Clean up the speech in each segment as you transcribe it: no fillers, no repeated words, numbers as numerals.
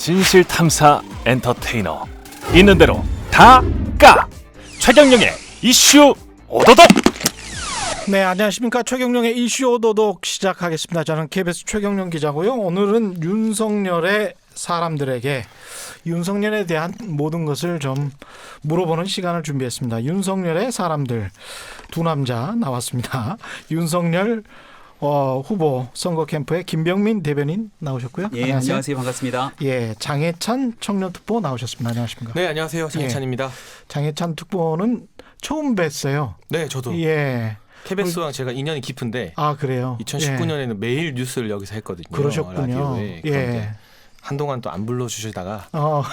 진실탐사 엔터테이너 있는 대로 다 까! 최경영의 이슈 오도독. 네, 안녕하십니까. 최경영의 이슈 오도독 시작하겠습니다. 저는 KBS 최경영 기자고요. 오늘은 윤석열의 사람들에게 윤석열에 대한 모든 것을 좀 물어보는 시간을 준비했습니다. 윤석열의 사람들 두 남자 나왔습니다. 윤석열 후보 선거 캠프의 김병민 대변인 나오셨고요. 예, 안녕하세요. 반갑습니다. 예, 장해찬 청년특보 나오셨습니다. 안녕하십니까? 네, 안녕하세요. 장해찬입니다. 장해찬 특보는 처음 뵀어요. 네, 저도. 예. KBS랑 제가 인연이 깊은데. 아, 그래요? 2019년에는 매일 뉴스를 여기서 했거든요. 그러셨군요. 라디오에. 예. 한동안 또 안 불러주시다가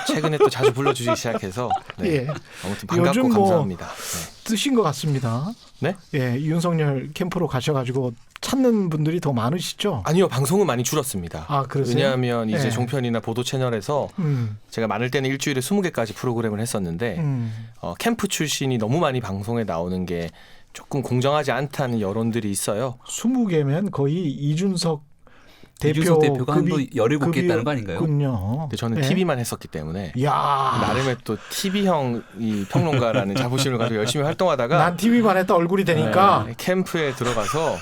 최근에 또 자주 불러주시기 시작해서 네. 예. 아무튼 반갑고 요즘 감사합니다. 네. 뜨신 것 같습니다. 네? 예, 윤석열 캠프로 가셔가지고 찾는 분들이 더 많으시죠? 아니요, 방송은 많이 줄었습니다. 아, 그러세요? 왜냐하면 이제 예. 종편이나 보도 채널에서 제가 많을 때는 일주일에 20개까지 프로그램을 했었는데 캠프 출신이 너무 많이 방송에 나오는 게 조금 공정하지 않다는 여론들이 있어요. 20개면 거의 이준석 대표가 한 17개 있다는 거 아닌가요? 근데 저는 예. TV만 했었기 때문에 야, 나름의 또 TV형 이 평론가라는 자부심을 가지고 열심히 활동하다가 난 TV만 했다 얼굴이 되니까. 네, 캠프에 들어가서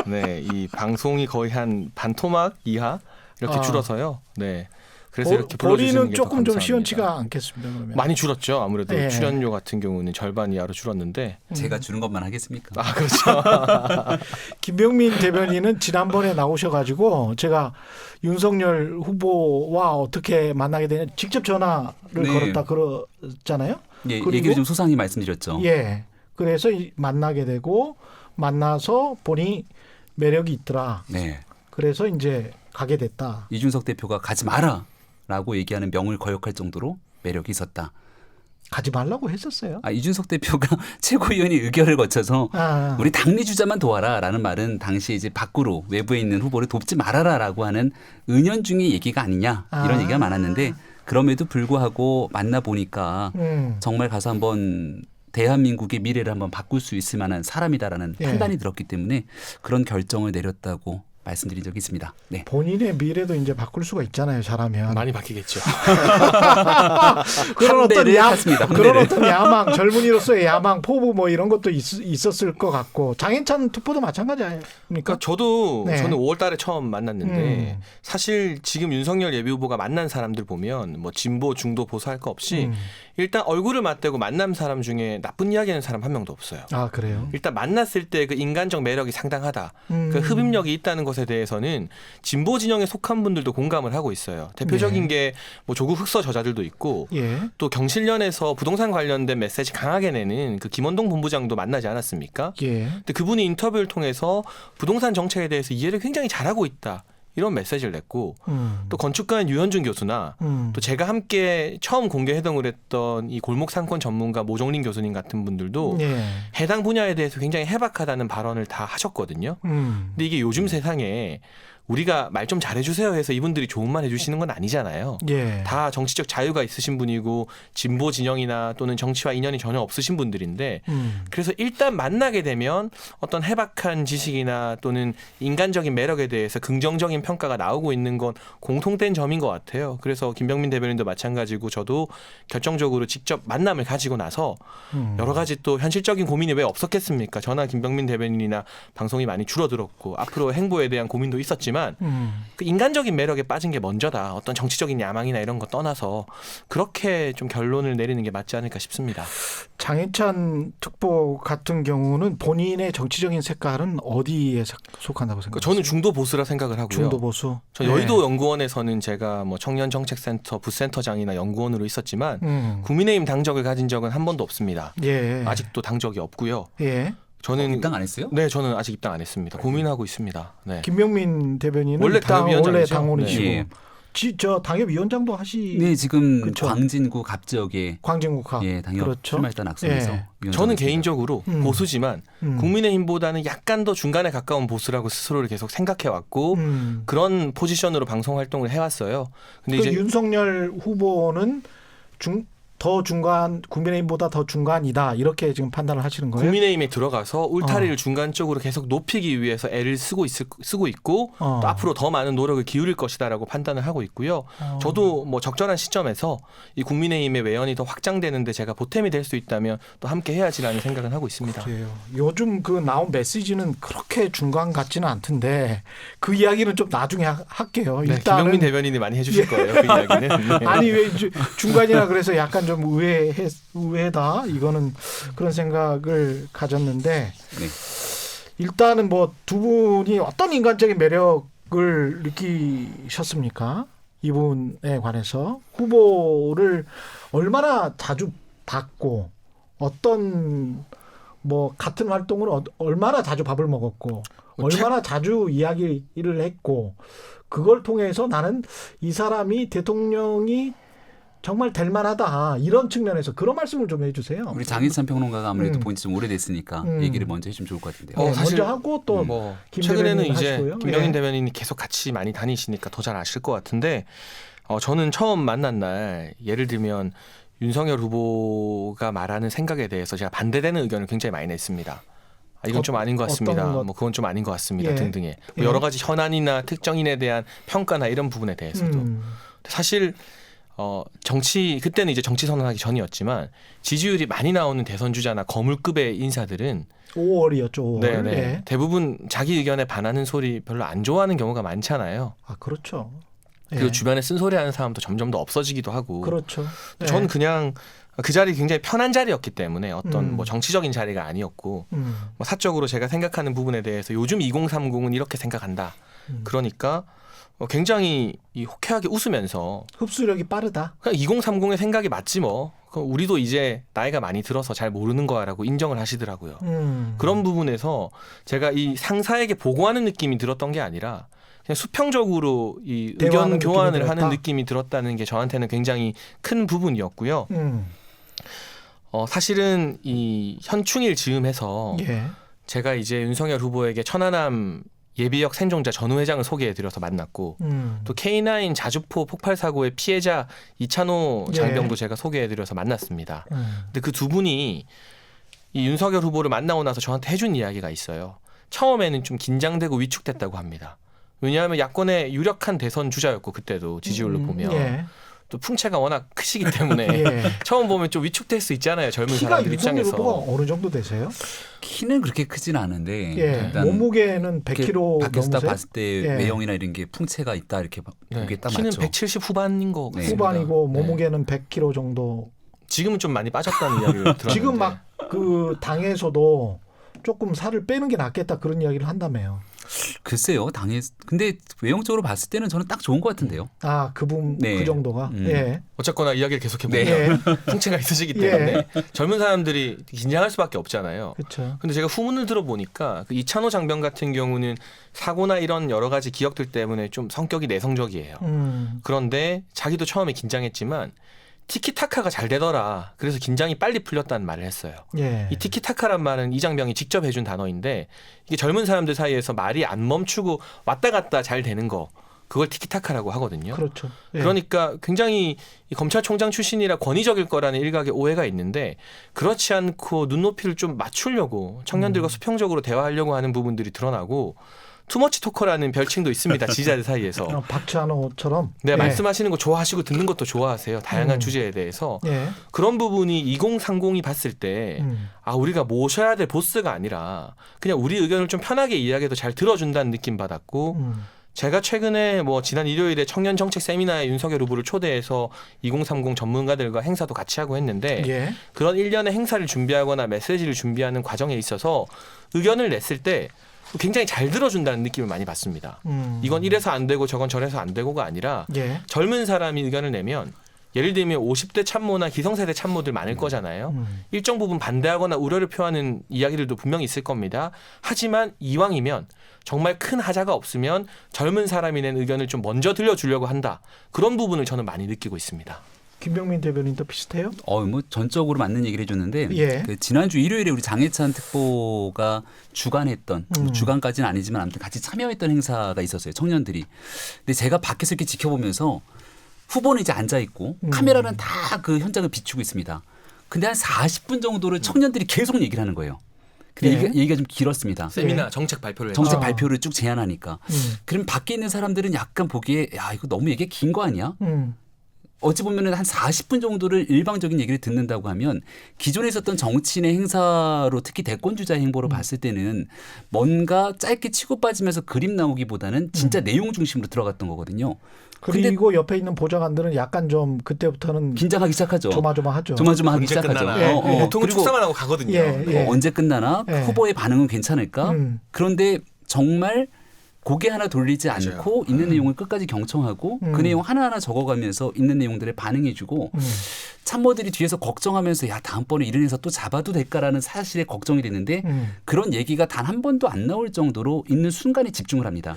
네, 이 방송이 거의 한 반토막 이하 이렇게 줄어서요. 네. 그래서 이렇게 불러주시는 본인은 게 더 조금 좀 감사합니다. 시원치가 않겠습니다. 그러면. 많이 줄었죠. 아무래도 예. 출연료 같은 경우는 절반 이하로 줄었는데. 제가 주는 것만 하겠습니까? 아, 그렇죠. 김병민 대변인은 지난번에 나오셔가지고 제가 윤석열 후보와 어떻게 만나게 되냐 직접 전화를 네. 걸었다 그러잖아요. 예, 그리고- 얘기를 좀 소상히 말씀드렸죠. 예. 그래서 만나게 되고 만나서 보니 매력이 있더라. 네. 그래서 이제 가게 됐다. 이준석 대표가 가지 마라라고 얘기하는 명을 거역할 정도로 매력이 있었다. 가지 말라고 했었어요. 이준석 대표가 최고위원이 의결을 거쳐서 아, 우리 당내 주자만 도와라라는 말은 당시 이제 밖으로 외부에 있는 후보를 돕지 말아라라고 하는 은연중의 얘기가 아니냐 이런 아. 얘기가 많았는데 그럼에도 불구하고 만나 보니까 음. 정말 가서 한번 대한민국의 미래를 한번 바꿀 수 있을 만한 사람이다라는 예. 판단이 들었기 때문에 그런 결정을 내렸다고 말씀드린 적이 있습니다. 네. 본인의 미래도 이제 바꿀 수가 있잖아요. 잘하면. 많이 바뀌겠죠. 그런 어떤 한대를 탔습니다. 그런 한대를. 어떤 야망, 젊은이로서의 야망, 포부 뭐 이런 것도 있었을 것 같고 장해찬 투표도 마찬가지 아닙니까? 그러니까 저도 네. 저는 5월 달에 처음 만났는데 사실 지금 윤석열 예비 후보가 만난 사람들 보면 뭐 진보, 중도, 보수 할 거 없이 일단 얼굴을 맞대고 만난 사람 중에 나쁜 이야기하는 사람 한 명도 없어요. 아, 그래요? 일단 만났을 때 그 인간적 매력이 상당하다. 그 흡입력이 있다는 것에 대해서는 진보 진영에 속한 분들도 공감을 하고 있어요. 대표적인 게 뭐 조국 흑서 저자들도 있고 예. 또 경실련에서 부동산 관련된 메시지 강하게 내는 그 김원동 본부장도 만나지 않았습니까? 예. 근데 그분이 인터뷰를 통해서 부동산 정책에 대해서 이해를 굉장히 잘하고 있다. 이런 메시지를 냈고 또 건축가인 유현준 교수나 또 제가 함께 처음 공개 회동을 했던 이 골목 상권 전문가 모종린 교수님 같은 분들도 예. 해당 분야에 대해서 굉장히 해박하다는 발언을 다 하셨거든요. 근데 이게 요즘 세상에 우리가 말 좀 잘해주세요 해서 이분들이 좋은 말 해주시는 건 아니잖아요. 예. 다 정치적 자유가 있으신 분이고 진보 진영이나 또는 정치와 인연이 전혀 없으신 분들인데 그래서 일단 만나게 되면 어떤 해박한 지식이나 또는 인간적인 매력에 대해서 긍정적인 평가가 나오고 있는 건 공통된 점인 것 같아요. 그래서 김병민 대변인도 마찬가지고 저도 결정적으로 직접 만남을 가지고 나서 여러 가지 또 현실적인 고민이 왜 없었겠습니까? 저나 김병민 대변인이나 방송이 많이 줄어들었고 앞으로 행보에 대한 고민도 있었지만 그 인간적인 매력에 빠진 게 먼저다. 어떤 정치적인 야망이나 이런 거 떠나서 그렇게 좀 결론을 내리는 게 맞지 않을까 싶습니다. 장해찬 특보 같은 경우는 본인의 정치적인 색깔은 어디에 속한다고 그러니까 생각하세요? 저는 중도 보수라 생각을 하고요. 중도 보수. 저 여의도 연구원에서는 제가 뭐 청년정책센터 부센터장이나 연구원으로 있었지만 국민의힘 당적을 가진 적은 한 번도 없습니다. 예. 아직도 당적이 없고요. 예. 저는 입당 안 했어요? 네, 저는 아직 입당 안 했습니다. 고민하고 있습니다. 네. 김병민 대변인은 원래 당협위원장이죠. 당원이시고 예. 저 당협위원장도 네, 지금 그쵸. 광진구 갑지역에 광진국화. 예, 당협 그렇죠. 출마했다 낙선해서 예. 위원장을 저는 했습니다. 개인적으로 보수지만 국민의힘보다는 약간 더 중간에 가까운 보수라고 스스로를 계속 생각해왔고 그런 포지션으로 방송 활동을 해왔어요. 근데 그 이제 윤석열 후보는 더 중간 국민의힘보다 더 중간이다 이렇게 지금 판단을 하시는 거예요? 국민의힘에 들어가서 울타리를 중간 쪽으로 계속 높이기 위해서 애를 쓰고 있고 또 앞으로 더 많은 노력을 기울일 것이다라고 판단을 하고 있고요. 저도 뭐 적절한 시점에서 이 국민의힘의 외연이 더 확장되는데 제가 보탬이 될 수 있다면 또 함께 해야지라는 생각은 하고 있습니다. 그래요. 요즘 그 나온 메시지는 그렇게 중간 같지는 않던데 그 이야기는 좀 나중에 할게요. 네, 일단은 김병민 대변인이 많이 해주실 거예요. 그 이야기는. 네. 아니 왜 중간이라 그래서 약간 좀 의외다 이거는 그런 생각을 가졌는데 네. 일단은 뭐 두 분이 어떤 인간적인 매력을 느끼셨습니까? 이분에 관해서 후보를 얼마나 자주 봤고 어떤 뭐 같은 활동을 얼마나 자주 밥을 먹었고 얼마나 자주 이야기를 했고 그걸 통해서 나는 이 사람이 대통령이 정말 될 만하다 이런 측면에서 그런 말씀을 좀 해주세요. 우리 장희찬 평론가가 아무래도 본지 좀 오래됐으니까 얘기를 먼저 해주면 좋을 것 같은데요. 사실 먼저 하고 또 뭐 김 최근에는 대변인 이제 하시고요. 김병민 예. 대변인이 계속 같이 많이 다니시니까 더 잘 아실 것 같은데 저는 처음 만난 날 예를 들면 윤석열 후보가 말하는 생각에 대해서 제가 반대되는 의견을 굉장히 많이 냈습니다. 이건 좀 아닌 것 같습니다. 뭐 그건 좀 아닌 것 같습니다. 예. 등등의 예. 여러 가지 현안이나 특정인에 대한 평가나 이런 부분에 대해서도 사실 그때는 이제 정치 선언하기 전이었지만 지지율이 많이 나오는 대선 주자나 거물급의 인사들은 5월이었죠. 5월. 네네. 예. 대부분 자기 의견에 반하는 소리 별로 안 좋아하는 경우가 많잖아요. 아 그렇죠. 그리고 예. 주변에 쓴소리하는 사람도 점점 더 없어지기도 하고. 그렇죠. 예. 저는 그냥 그 자리 굉장히 편한 자리였기 때문에 어떤 뭐 정치적인 자리가 아니었고 뭐 사적으로 제가 생각하는 부분에 대해서 요즘 2030은 이렇게 생각한다. 그러니까 굉장히 호쾌하게 웃으면서 흡수력이 빠르다. 그냥 2030의 생각이 맞지 뭐. 그럼 우리도 이제 나이가 많이 들어서 잘 모르는 거야라고 인정을 하시더라고요. 그런 부분에서 제가 이 상사에게 보고하는 느낌이 들었던 게 아니라 그냥 수평적으로 이 의견 교환을 하는 느낌이 들었다는 게 저한테는 굉장히 큰 부분이었고요. 사실은 이 현충일 즈음해서 예. 제가 이제 윤석열 후보에게 천안함 예비역 생존자 전후 회장을 소개해드려서 만났고 또 K9 자주포 폭발 사고의 피해자 이찬호 장병도 제가 소개해드려서 만났습니다. 근데 그 두 분이 이 윤석열 후보를 만나고 나서 저한테 해준 이야기가 있어요. 처음에는 좀 긴장되고 위축됐다고 합니다. 왜냐하면 야권의 유력한 대선 주자였고 그때도 지지율로 보면 예. 또 풍채가 워낙 크시기 때문에 예. 처음 보면 좀 위축될 수 있잖아요. 젊은 키가 사람들 윤석열 입장에서. 후보가 어느 정도 되세요? 키는 그렇게 크진 않은데 예. 일단 몸무게는 100kg 밖에서 딱 넘으세요? 봤을 때 예. 외형이나 이런 게 풍채가 있다 이렇게 보기에 딱 키는 맞죠. 170 후반인 거 네. 같습니다. 후반이고 네. 몸무게는 100kg 정도. 지금은 좀 많이 빠졌다는 이야기를 들었는데 지금 막 그 당에서도 조금 살을 빼는 게 낫겠다 그런 이야기를 한다며요. 글쎄요, 근데 외형적으로 봤을 때는 저는 딱 좋은 것 같은데요. 아, 그 네. 정도가. 예. 어쨌거나 이야기를 계속해보면 예. 풍채가 있으시기 때문에 젊은 사람들이 긴장할 수밖에 없잖아요. 그렇죠. 근데 제가 후문을 들어보니까 그 이찬호 장병 같은 경우는 사고나 이런 여러 가지 기억들 때문에 좀 성격이 내성적이에요. 그런데 자기도 처음에 긴장했지만 티키타카가 잘 되더라. 그래서 긴장이 빨리 풀렸다는 말을 했어요. 예. 이 티키타카란 말은 이 장병이 직접 해준 단어인데 이게 젊은 사람들 사이에서 말이 안 멈추고 왔다 갔다 잘 되는 거 그걸 티키타카라고 하거든요. 그렇죠. 예. 그러니까 굉장히 이 검찰총장 출신이라 권위적일 거라는 일각의 오해가 있는데 그렇지 않고 눈높이를 좀 맞추려고 청년들과 수평적으로 대화하려고 하는 부분들이 드러나고 투머치 토커라는 별칭도 있습니다. 지지자들 사이에서. 박찬호처럼. 네, 예. 말씀하시는 거 좋아하시고 듣는 것도 좋아하세요. 다양한 주제에 대해서. 예. 그런 부분이 2030이 봤을 때 우리가 모셔야 될 보스가 아니라 그냥 우리 의견을 좀 편하게 이야기해도 잘 들어준다는 느낌 받았고 제가 최근에 뭐 지난 일요일에 청년 정책 세미나에 윤석열 후보를 초대해서 2030 전문가들과 행사도 같이 하고 했는데 예. 그런 일련의 행사를 준비하거나 메시지를 준비하는 과정에 있어서 의견을 냈을 때 굉장히 잘 들어준다는 느낌을 많이 받습니다. 이건 이래서 안 되고 저건 저래서 안 되고가 아니라 예. 젊은 사람이 의견을 내면 예를 들면 50대 참모나 기성세대 참모들 많을 거잖아요. 일정 부분 반대하거나 우려를 표하는 이야기들도 분명히 있을 겁니다. 하지만 이왕이면 정말 큰 하자가 없으면 젊은 사람이 낸 의견을 좀 먼저 들려주려고 한다. 그런 부분을 저는 많이 느끼고 있습니다. 김병민 대변인도 비슷해요? 뭐 전적으로 맞는 얘기를 해줬는데 예. 그 지난주 일요일에 우리 장해찬 특보가 주관했던 주관까지는 아니지만 아무튼 같이 참여했던 행사가 있었어요. 청년들이. 근데 제가 밖에서 이렇게 지켜보면서 후보는 이제 앉아 있고 카메라는 다 그 현장을 비추고 있습니다. 근데 한 40분 정도를 청년들이 계속 얘기를 하는 거예요. 근데 예. 얘기가 좀 길었습니다. 세미나 정책 발표를 정책 아. 발표를 쭉 제안하니까. 그럼 밖에 있는 사람들은 약간 보기에 야 이거 너무 얘기 긴 거 아니야? 어찌 보면은 한 40분 정도를 일방적인 얘기를 듣는다고 하면 기존에 있었던 정치인의 행사로 특히 대권 주자 행보로 봤을 때는 뭔가 짧게 치고 빠지면서 그림 나오기보다는 진짜 내용 중심으로 들어갔던 거거든요. 그리고 옆에 있는 보좌관들은 약간 좀 그때부터는 긴장하기 시작하죠. 조마조마하죠. 조마조마하기 언제 시작하죠. 끝나나. 예, 예. 보통은 그리고 축사만 하고 가거든요. 예. 언제 끝나나 예. 후보의 반응은 괜찮을까? 그런데 정말 고개 하나 돌리지 맞아요. 않고 있는 내용을 끝까지 경청하고 그 내용 하나하나 적어가면서 있는 내용들을 반응해주고 참모들이 뒤에서 걱정하면서 야 다음번에 이런 행사 또 잡아도 될까라는 사실에 걱정이 됐는데 그런 얘기가 단 한 번도 안 나올 정도로 있는 순간에 집중을 합니다.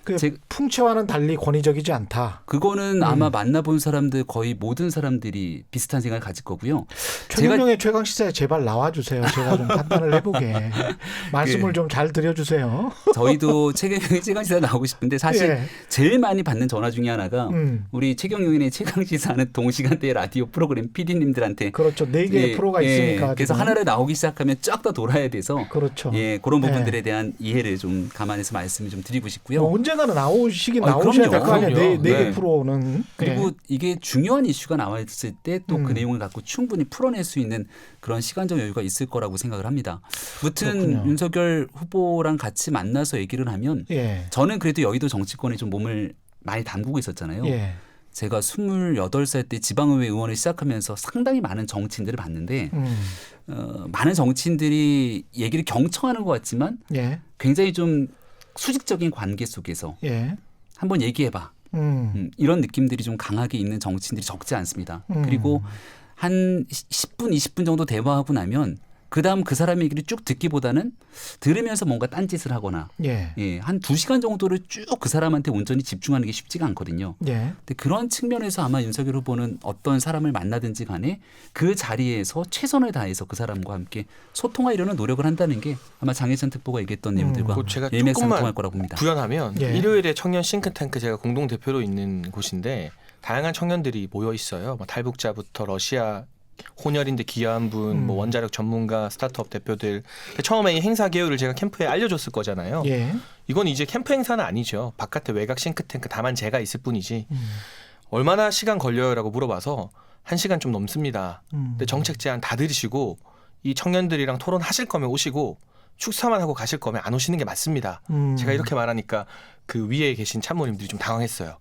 그 제- 풍채와는 달리 권위적이지 않다. 그거는 아마 만나본 사람들 거의 모든 사람들이 비슷한 생각을 가질 거고요. 최경영의 최강 시사에 제발 나와주세요. 제가 좀 판단을 해보게 말씀을 좀 잘 드려주세요. 저희도 최경영의 최강시사 나오고 싶은데 사실 예. 제일 많이 받는 전화 중에 하나가 우리 최경영의 최강시사는 동시간대 라디오 프로그램 PD님들한테 그렇죠. 4개의 프로가 있으니까. 그래서 지금. 하나를 나오기 시작하면 쫙 다 돌아야 돼서 그렇죠. 예, 그런 부분들에 대한 이해를 좀 감안해서 말씀을 좀 드리고 싶고요. 뭐 언젠가는 나오시긴 아니, 나오셔야 될 거 아니에요. 그럼요. 4개 네. 프로는. 그리고 예. 이게 중요한 이슈가 나왔을 때 또 그 내용을 갖고 충분히 풀어낼 수 있는 그런 시간적 여유가 있을 거라고 생각을 합니다. 무튼 그렇군요. 윤석열 후보랑 같이 만나서 얘기를 하면 예. 저는 그래도 여의도 정치권에 좀 몸을 많이 담그고 있었잖아요. 예. 제가 28살 때 지방의회 의원을 시작하면서 상당히 많은 정치인들을 봤는데 많은 정치인들이 얘기를 경청하는 것 같지만 예. 굉장히 좀 수직적인 관계 속에서 예. 한번 얘기해봐. 이런 느낌들이 좀 강하게 있는 정치인들이 적지 않습니다. 그리고 한 10분, 20분 정도 대화하고 나면 그다음 그 사람 얘기를 쭉 듣기보다는 들으면서 뭔가 딴짓을 하거나 예. 예, 한 2시간 정도를 쭉 그 사람한테 온전히 집중하는 게 쉽지가 않거든요. 예. 근데 그런 측면에서 아마 윤석열 후보는 어떤 사람을 만나든지 간에 그 자리에서 최선을 다해서 그 사람과 함께 소통하려는 노력을 한다는 게 아마 장혜찬 특보가 얘기했던 내용들과 그거 제가 일맥상통할 조금만 거라고 봅니다. 구현하면 예. 일요일에 청년 싱크탱크 제가 공동 대표로 있는 곳인데 다양한 청년들이 모여 있어요. 뭐 탈북자부터 러시아 혼혈인데 귀한 분, 뭐 원자력 전문가, 스타트업 대표들. 처음에 이 행사 개요를 제가 캠프에 알려줬을 거잖아요. 예. 이건 이제 캠프 행사는 아니죠. 바깥에 외곽 싱크탱크 다만 제가 있을 뿐이지. 얼마나 시간 걸려요라고 물어봐서 1시간 좀 넘습니다. 근데 정책 제안 다 들으시고 이 청년들이랑 토론하실 거면 오시고 축사만 하고 가실 거면 안 오시는 게 맞습니다. 제가 이렇게 말하니까 그 위에 계신 참모님들이 좀 당황했어요.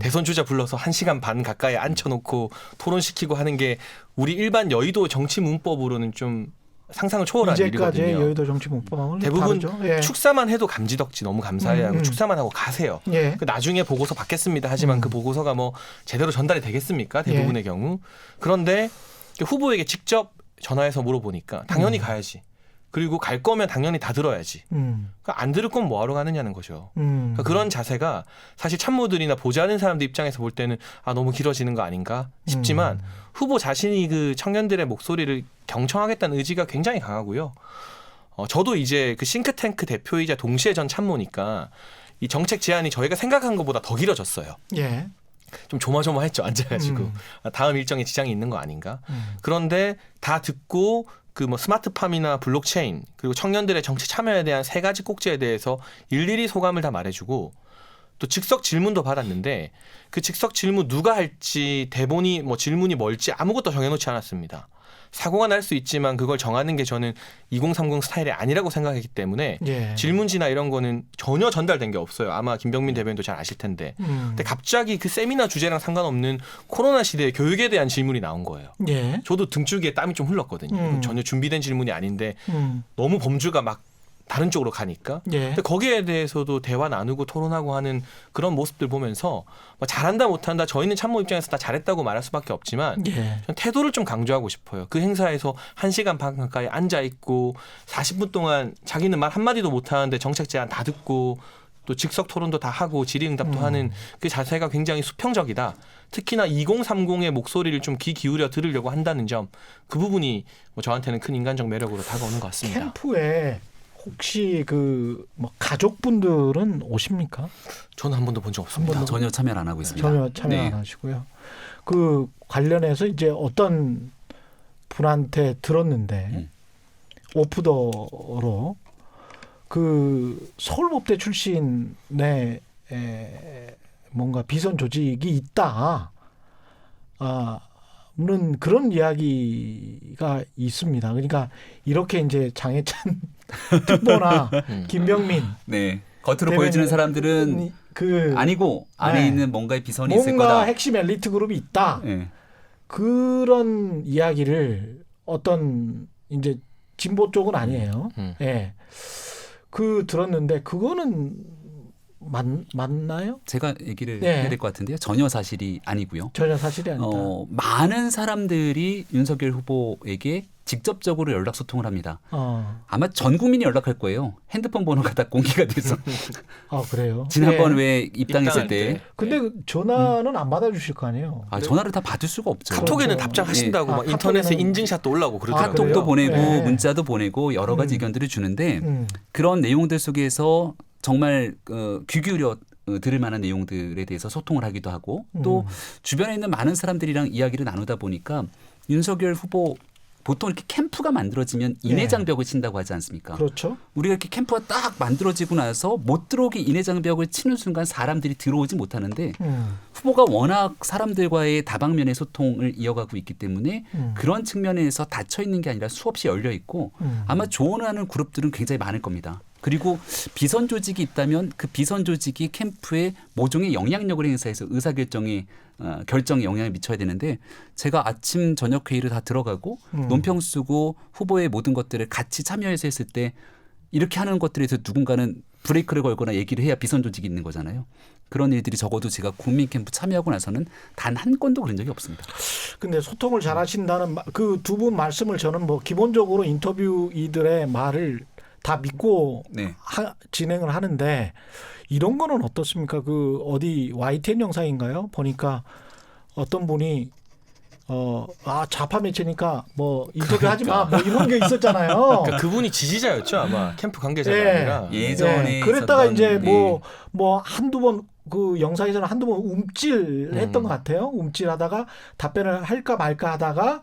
대선 주자 불러서 1시간 반 가까이 앉혀놓고 토론시키고 하는 게 우리 일반 여의도 정치 문법으로는 좀 상상을 초월한 이제까지의 일이거든요. 여의도 정치 문법하고는 대부분 다르죠. 예. 축사만 해도 감지덕지 너무 감사해야 하고 축사만 하고 가세요. 예. 그 나중에 보고서 받겠습니다. 하지만 그 보고서가 뭐 제대로 전달이 되겠습니까? 대부분의 경우. 그런데 후보에게 직접 전화해서 물어보니까 당연히 가야지. 그리고 갈 거면 당연히 다 들어야지. 그러니까 안 들을 건 뭐하러 가느냐는 거죠. 그러니까 그런 자세가 사실 참모들이나 보좌하는 사람들 입장에서 볼 때는 아 너무 길어지는 거 아닌가 싶지만 후보 자신이 그 청년들의 목소리를 경청하겠다는 의지가 굉장히 강하고요. 저도 이제 그 싱크탱크 대표이자 동시에 전 참모니까 이 정책 제안이 저희가 생각한 것보다 더 길어졌어요. 예. 좀 조마조마했죠. 앉아가지고 아, 다음 일정에 지장이 있는 거 아닌가. 그런데 다 듣고 그 뭐 스마트팜이나 블록체인 그리고 청년들의 정치 참여에 대한 3가지 꼭지에 대해서 일일이 소감을 다 말해주고 또 즉석 질문도 받았는데 그 즉석 질문 누가 할지 대본이 뭐 질문이 뭘지 아무것도 정해놓지 않았습니다. 사고가 날 수 있지만 그걸 정하는 게 저는 2030 스타일이 아니라고 생각했기 때문에 예. 질문지나 이런 거는 전혀 전달된 게 없어요. 아마 김병민 대변인도 잘 아실 텐데. 근데 갑자기 그 세미나 주제랑 상관없는 코로나 시대의 교육에 대한 질문이 나온 거예요. 예. 저도 등줄기에 땀이 좀 흘렀거든요. 전혀 준비된 질문이 아닌데 너무 범주가 막 다른 쪽으로 가니까. 예. 근데 거기에 대해서도 대화 나누고 토론하고 하는 그런 모습들 보면서 뭐 잘한다 못한다 저희는 참모 입장에서 다 잘했다고 말할 수밖에 없지만 예. 저는 태도를 좀 강조하고 싶어요. 그 행사에서 1시간 반 가까이 앉아있고 40분 동안 자기는 말 한마디도 못하는데 정책 제안 다 듣고 또 즉석 토론도 다 하고 질의응답도 하는 그 자세가 굉장히 수평적이다. 특히나 2030의 목소리를 좀 귀 기울여 들으려고 한다는 점 그 부분이 뭐 저한테는 큰 인간적 매력으로 다가오는 것 같습니다. 캠프에 혹시 그 뭐 가족분들은 오십니까? 저는 한 번도 본 적 없습니다. 번도 전혀 참여를 안 하고 있습니다. 전혀 참여 네. 안 하시고요. 그 관련해서 이제 어떤 분한테 들었는데 오프더로 그 서울법대 출신의 뭔가 비선 조직이 있다. 는 그런 이야기가 있습니다. 그러니까 이렇게 이제 장해찬 특보나 김병민 네. 겉으로 때문에 보여주는 사람들은 그 아니고 안에 네. 있는 뭔가의 비선이 있을 뭔가 거다. 핵심 엘리트 그룹이 있다. 네. 그런 이야기를 어떤 이제 진보 쪽은 아니에요. 예. 그 들었는데 그거는 맞나요? 제가 얘기를 네. 해야 될 것 같은데요. 전혀 사실이 아니고요. 전혀 사실이 아니다. 많은 사람들이 윤석열 후보에게 직접적으로 연락 소통을 합니다. 아마 전 국민이 연락할 거예요. 핸드폰 번호가 다 공개가 돼서. 그래요? 지난번 네. 왜 입당했을 때. 근데 그 전화는 안 받아주실 거 아니에요? 전화를 다 받을 수가 없죠. 카톡에는 그렇죠. 답장하신다고 네. 막 인터넷에 카톡에는- 인증샷도 올라오고 그러더라고요. 카톡도 보내고 네. 문자도 보내고 여러 가지 의견들을 주는데 음. 그런 내용들 속에서 정말 귀 기울여 들을 만한 내용들에 대해서 소통을 하기도 하고 또 주변에 있는 많은 사람들이랑 이야기를 나누다 보니까 윤석열 후보 보통 이렇게 캠프가 만들어지면 인해장벽을 친다고 하지 않습니까? 그렇죠. 우리가 이렇게 캠프가 딱 만들어지고 나서 못 들어오게 인해장벽을 치는 순간 사람들이 들어오지 못하는데 후보가 워낙 사람들과의 다방면의 소통을 이어가고 있기 때문에 그런 측면에서 닫혀 있는 게 아니라 수없이 열려 있고 아마 조언하는 그룹들은 굉장히 많을 겁니다. 그리고 비선 조직이 있다면 그 비선 조직이 캠프에 모종의 영향력을 행사해서 의사결정에 결정에 영향을 미쳐야 되는데 제가 아침 저녁 회의를 다 들어가고 논평 쓰고 후보의 모든 것들을 같이 참여해서 했을 때 이렇게 하는 것들에 대해서 누군가는 브레이크를 걸거나 얘기를 해야 비선 조직이 있는 거잖아요. 그런 일들이 적어도 제가 국민 캠프 참여하고 나서는 단 한 건도 그런 적이 없습니다. 근데 소통을 잘 하신다는 그 두 분 말씀을 저는 뭐 기본적으로 인터뷰이들의 말을 다 믿고 네. 진행을 하는데 이런 거는 어떻습니까? 그 어디 YTN 영상인가요? 보니까 어떤 분이 좌파 매체니까 뭐 인터뷰하지 마 뭐 이런 게 있었잖아요. 그러니까 그분이 지지자였죠 아마 캠프 관계자가 예. 아니라. 예전에 그랬다가 있었던, 이제 네. 뭐 한두 번 그 영상에서는 한두 번 움찔했던 것 같아요. 움찔하다가 답변을 할까 말까 하다가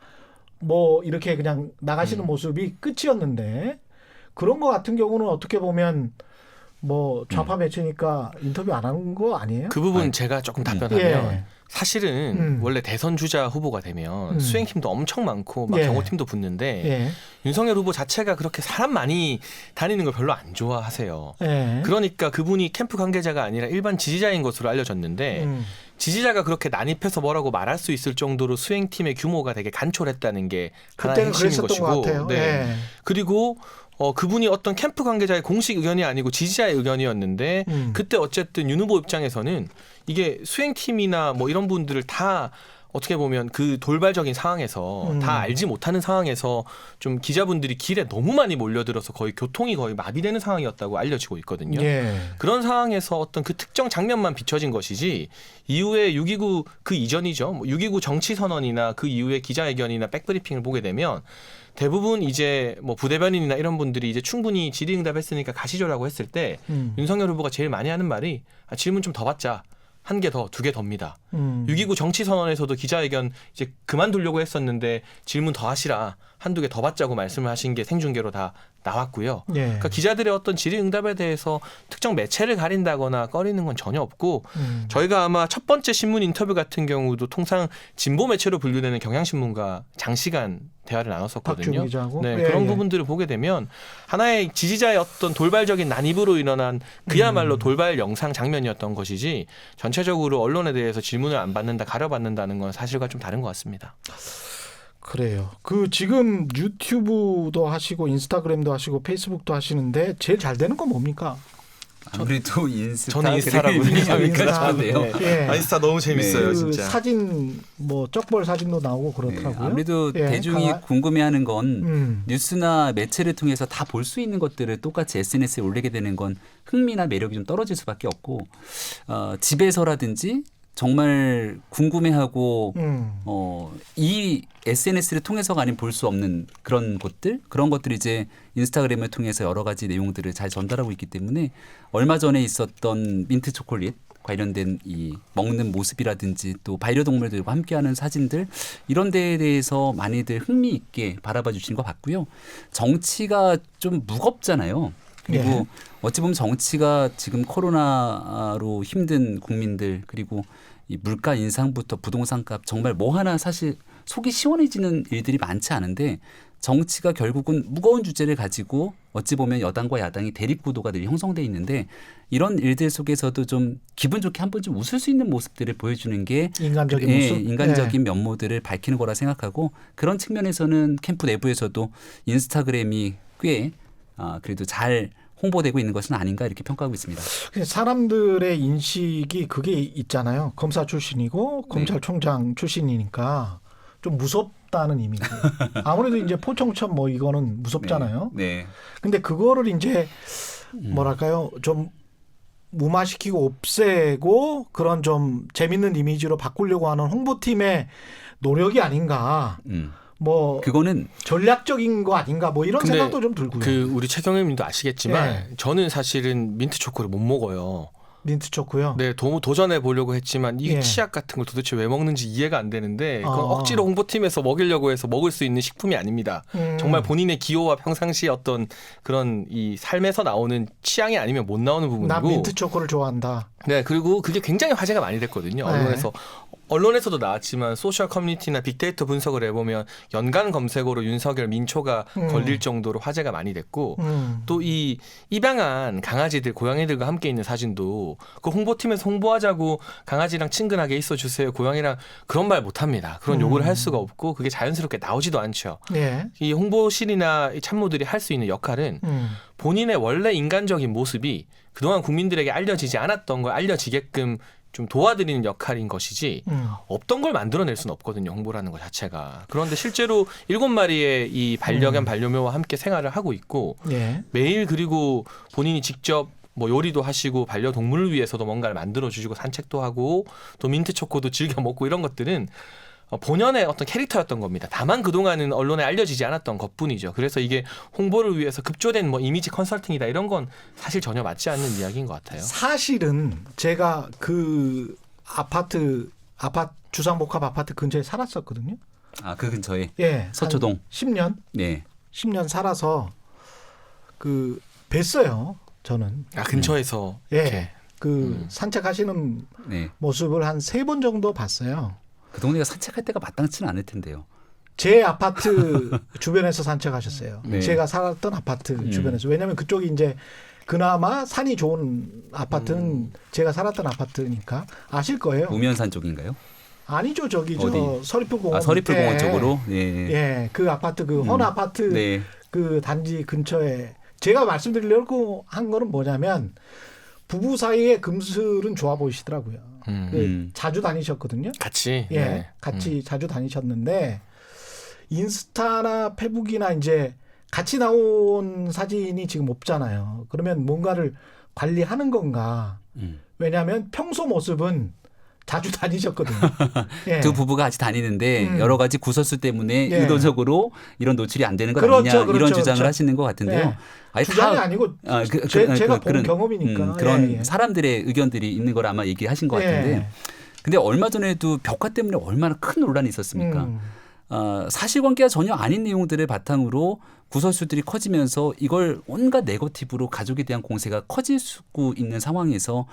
뭐 이렇게 그냥 나가시는 모습이 끝이었는데 그런 거 같은 경우는 어떻게 보면 뭐 좌파 매체니까 인터뷰 안 하는 거 아니에요? 그 부분 제가 조금 답변하면 예. 사실은 원래 대선 주자 후보가 되면 수행팀도 엄청 많고 막 예. 경호팀도 붙는데 예. 윤석열 후보 자체가 그렇게 사람 많이 다니는 걸 별로 안 좋아하세요. 예. 그러니까 그분이 캠프 관계자가 아니라 일반 지지자인 것으로 알려졌는데 지지자가 그렇게 난입해서 뭐라고 말할 수 있을 정도로 수행팀의 규모가 되게 간촐했다는 게 하나의 그때는 핵심인 그랬었던 것이고 것 같아요. 네. 예. 그리고 그분이 어떤 캠프 관계자의 공식 의견이 아니고 지지자의 의견이었는데 그때 어쨌든 윤 후보 입장에서는 이게 수행팀이나 뭐 이런 분들을 다 어떻게 보면 그 돌발적인 상황에서 다 알지 못하는 상황에서 좀 기자분들이 길에 너무 많이 몰려들어서 거의 교통이 거의 마비되는 상황이었다고 알려지고 있거든요. 예. 그런 상황에서 어떤 그 특정 장면만 비춰진 것이지 이후에 6.29 그 이전이죠. 뭐 6.29 정치선언이나 그 이후에 기자회견이나 백브리핑을 보게 되면 대부분 이제 뭐 부대변인이나 이런 분들이 이제 충분히 질의응답했으니까 가시죠라고 했을 때 윤석열 후보가 제일 많이 하는 말이 질문 좀 더 받자. 한 개 더, 두 개 더입니다. 6.29 정치선언에서도 기자회견 이제 그만두려고 했었는데 질문 더 하시라. 한두 개 더 받자고 말씀을 하신 게 생중계로 다 나왔고요. 예. 그러니까 기자들의 어떤 질의응답에 대해서 특정 매체를 가린다거나 꺼리는 건 전혀 없고 저희가 아마 첫 번째 신문 인터뷰 같은 경우도 통상 진보 매체로 분류되는 경향신문과 장시간 대화를 나눴었거든요. 박준 기자하고? 네, 예, 그런 예. 부분들을 보게 되면 하나의 지지자의 어떤 돌발적인 난입으로 일어난 그야말로 돌발 영상 장면이었던 것이지 전체적으로 언론에 대해서 질문을 안 받는다, 가려받는다는 건 사실과 좀 다른 것 같습니다. 그래요. 그 지금 유튜브도 하시고 인스타그램도 하시고 페이스북도 하시는데 제일 잘 되는 건 뭡니까? 아무래도 인스타 저는 인스타라고 인스타 싶은데요. 예. 인스타 너무 재밌어요, 그 진짜. 사진 뭐 쪽벌 사진도 나오고 그렇더라고요. 아무래도 예, 대중이 궁금해하는 건 음. 뉴스나 매체를 통해서 다 볼 수 있는 것들을 똑같이 SNS에 올리게 되는 건 흥미나 매력이 좀 떨어질 수밖에 없고 집에서라든지 정말 궁금해하고 이 SNS를 통해서가 아닌 볼 수 없는 그런 것들이 이제 인스타그램을 통해서 여러 가지 내용들을 잘 전달하고 있기 때문에 얼마 전에 있었던 민트 초콜릿 관련된 이 먹는 모습이라든지 또 반려동물들과 함께하는 사진들 이런 데에 대해서 많이들 흥미 있게 바라봐 주시는 것 같고요. 정치가 좀 무겁잖아요. 그리고 예. 어찌 보면 정치가 지금 코로나로 힘든 국민들 그리고 이 물가 인상부터 부동산 값 정말 뭐 하나 사실 속이 시원해지는 일들이 많지 않은데 정치가 결국은 무거운 주제를 가지고 어찌 보면 여당과 야당이 대립구도가 늘 형성돼 있는데 이런 일들 속에서도 좀 기분 좋게 한번 좀 웃을 수 있는 모습들을 보여주는 게 인간적인 예, 모습. 인간적인 면모들을 밝히는 거라 생각하고 그런 측면에서는 캠프 내부에서도 인스타그램이 꽤 그래도 잘 홍보되고 있는 것은 아닌가 이렇게 평가하고 있습니다. 사람들의 인식이 그게 있잖아요. 검사 출신이고 검찰총장 출신이니까 좀 무섭다는 이미지. 아무래도 이제 포청천 뭐 이거는 무섭잖아요. 네. 근데 그거를 이제 뭐랄까요? 좀 무마시키고 없애고 그런 좀 재밌는 이미지로 바꾸려고 하는 홍보팀의 노력이 아닌가. 뭐 그거는 전략적인 거 아닌가 뭐 이런 근데 생각도 좀 들고요. 그 우리 최경영님도 아시겠지만 예. 저는 사실은 민트 초코를 못 먹어요. 민트 초코요. 네, 도전해 보려고 했지만 이게 예. 치약 같은 걸 도대체 왜 먹는지 이해가 안 되는데 그건 아. 억지로 홍보팀에서 먹이려고 해서 먹을 수 있는 식품이 아닙니다. 정말 본인의 기호와 평상시 어떤 그런 이 삶에서 나오는 취향이 아니면 못 나오는 부분이고. 나 민트 초코를 좋아한다. 네, 그리고 그게 굉장히 화제가 많이 됐거든요. 언론에서도 나왔지만 소셜 커뮤니티나 빅데이터 분석을 해보면 연간 검색어로 윤석열 민초가 걸릴 정도로 화제가 많이 됐고 또 이 입양한 강아지들 고양이들과 함께 있는 사진도 그 홍보팀에서 홍보하자고 강아지랑 친근하게 있어주세요 고양이랑 그런 말 못합니다. 그런 요구를 할 수가 없고 그게 자연스럽게 나오지도 않죠. 예. 이 홍보실이나 이 참모들이 할 수 있는 역할은 본인의 원래 인간적인 모습이 그동안 국민들에게 알려지지 않았던 걸 알려지게끔 좀 도와드리는 역할인 것이지 없던 걸 만들어낼 수는 없거든요. 홍보라는 것 자체가. 그런데 실제로 7마리의 이 반려견 반려묘와 함께 생활을 하고 있고 예. 매일 그리고 본인이 직접 뭐 요리도 하시고 반려동물을 위해서도 뭔가를 만들어주시고 산책도 하고 또 민트초코도 즐겨 먹고 이런 것들은 본연의 어떤 캐릭터였던 겁니다. 다만 그동안은 언론에 알려지지 않았던 것뿐이죠. 그래서 이게 홍보를 위해서 급조된 뭐 이미지 컨설팅이다 이런 건 사실 전혀 맞지 않는 이야기인 것 같아요. 사실은 제가 그 아파트 주상복합 아파트 근처에 살았었거든요. 그 근처에 예. 서초동. 10년? 네. 10년 살아서 그 뵀어요. 저는. 근처에서 예. 이렇게. 산책하시는 네. 모습을 한 3번 정도 봤어요. 그 동네가 산책할 때가 마땅치는 않을 텐데요. 제 아파트 주변에서 산책하셨어요. 네. 제가 살았던 아파트 주변에서. 왜냐하면 그쪽이 이제 그나마 산이 좋은 아파트는 제가 살았던 아파트니까 아실 거예요. 우면산 쪽인가요? 아니죠. 저기 어디? 서리풀공원. 서리풀공원 밑에. 쪽으로. 네. 예, 그 아파트 그 헌 아파트 네. 그 단지 근처에 제가 말씀드리려고 한 거는 뭐냐면 부부 사이의 금슬은 좋아 보이시더라고요. 자주 다니셨거든요. 같이. 예, 네. 같이 자주 다니셨는데 인스타나 페북이나 이제 같이 나온 사진이 지금 없잖아요. 그러면 뭔가를 관리하는 건가? 왜냐하면 평소 모습은 자주 다니셨거든요. 예. 두 부부가 같이 다니는데 여러 가지 구설수 때문에 예. 의도적으로 이런 노출이 안 되는 것 그렇죠, 아니냐 그렇죠, 이런 주장을 그렇죠. 하시는 것 같은데요. 예. 아니, 주장이 아니고 제가 본 경험이니까. 그런 예, 예. 사람들의 의견들이 있는 걸 아마 얘기하신 것 같은데 예. 근데 얼마 전에도 벽화 때문에 얼마나 큰 논란이 있었습니까? 사실관계가 전혀 아닌 내용들을 바탕으로 구설수들이 커지면서 이걸 온갖 네거티브로 가족에 대한 공세가 커질 수 있는 상황에서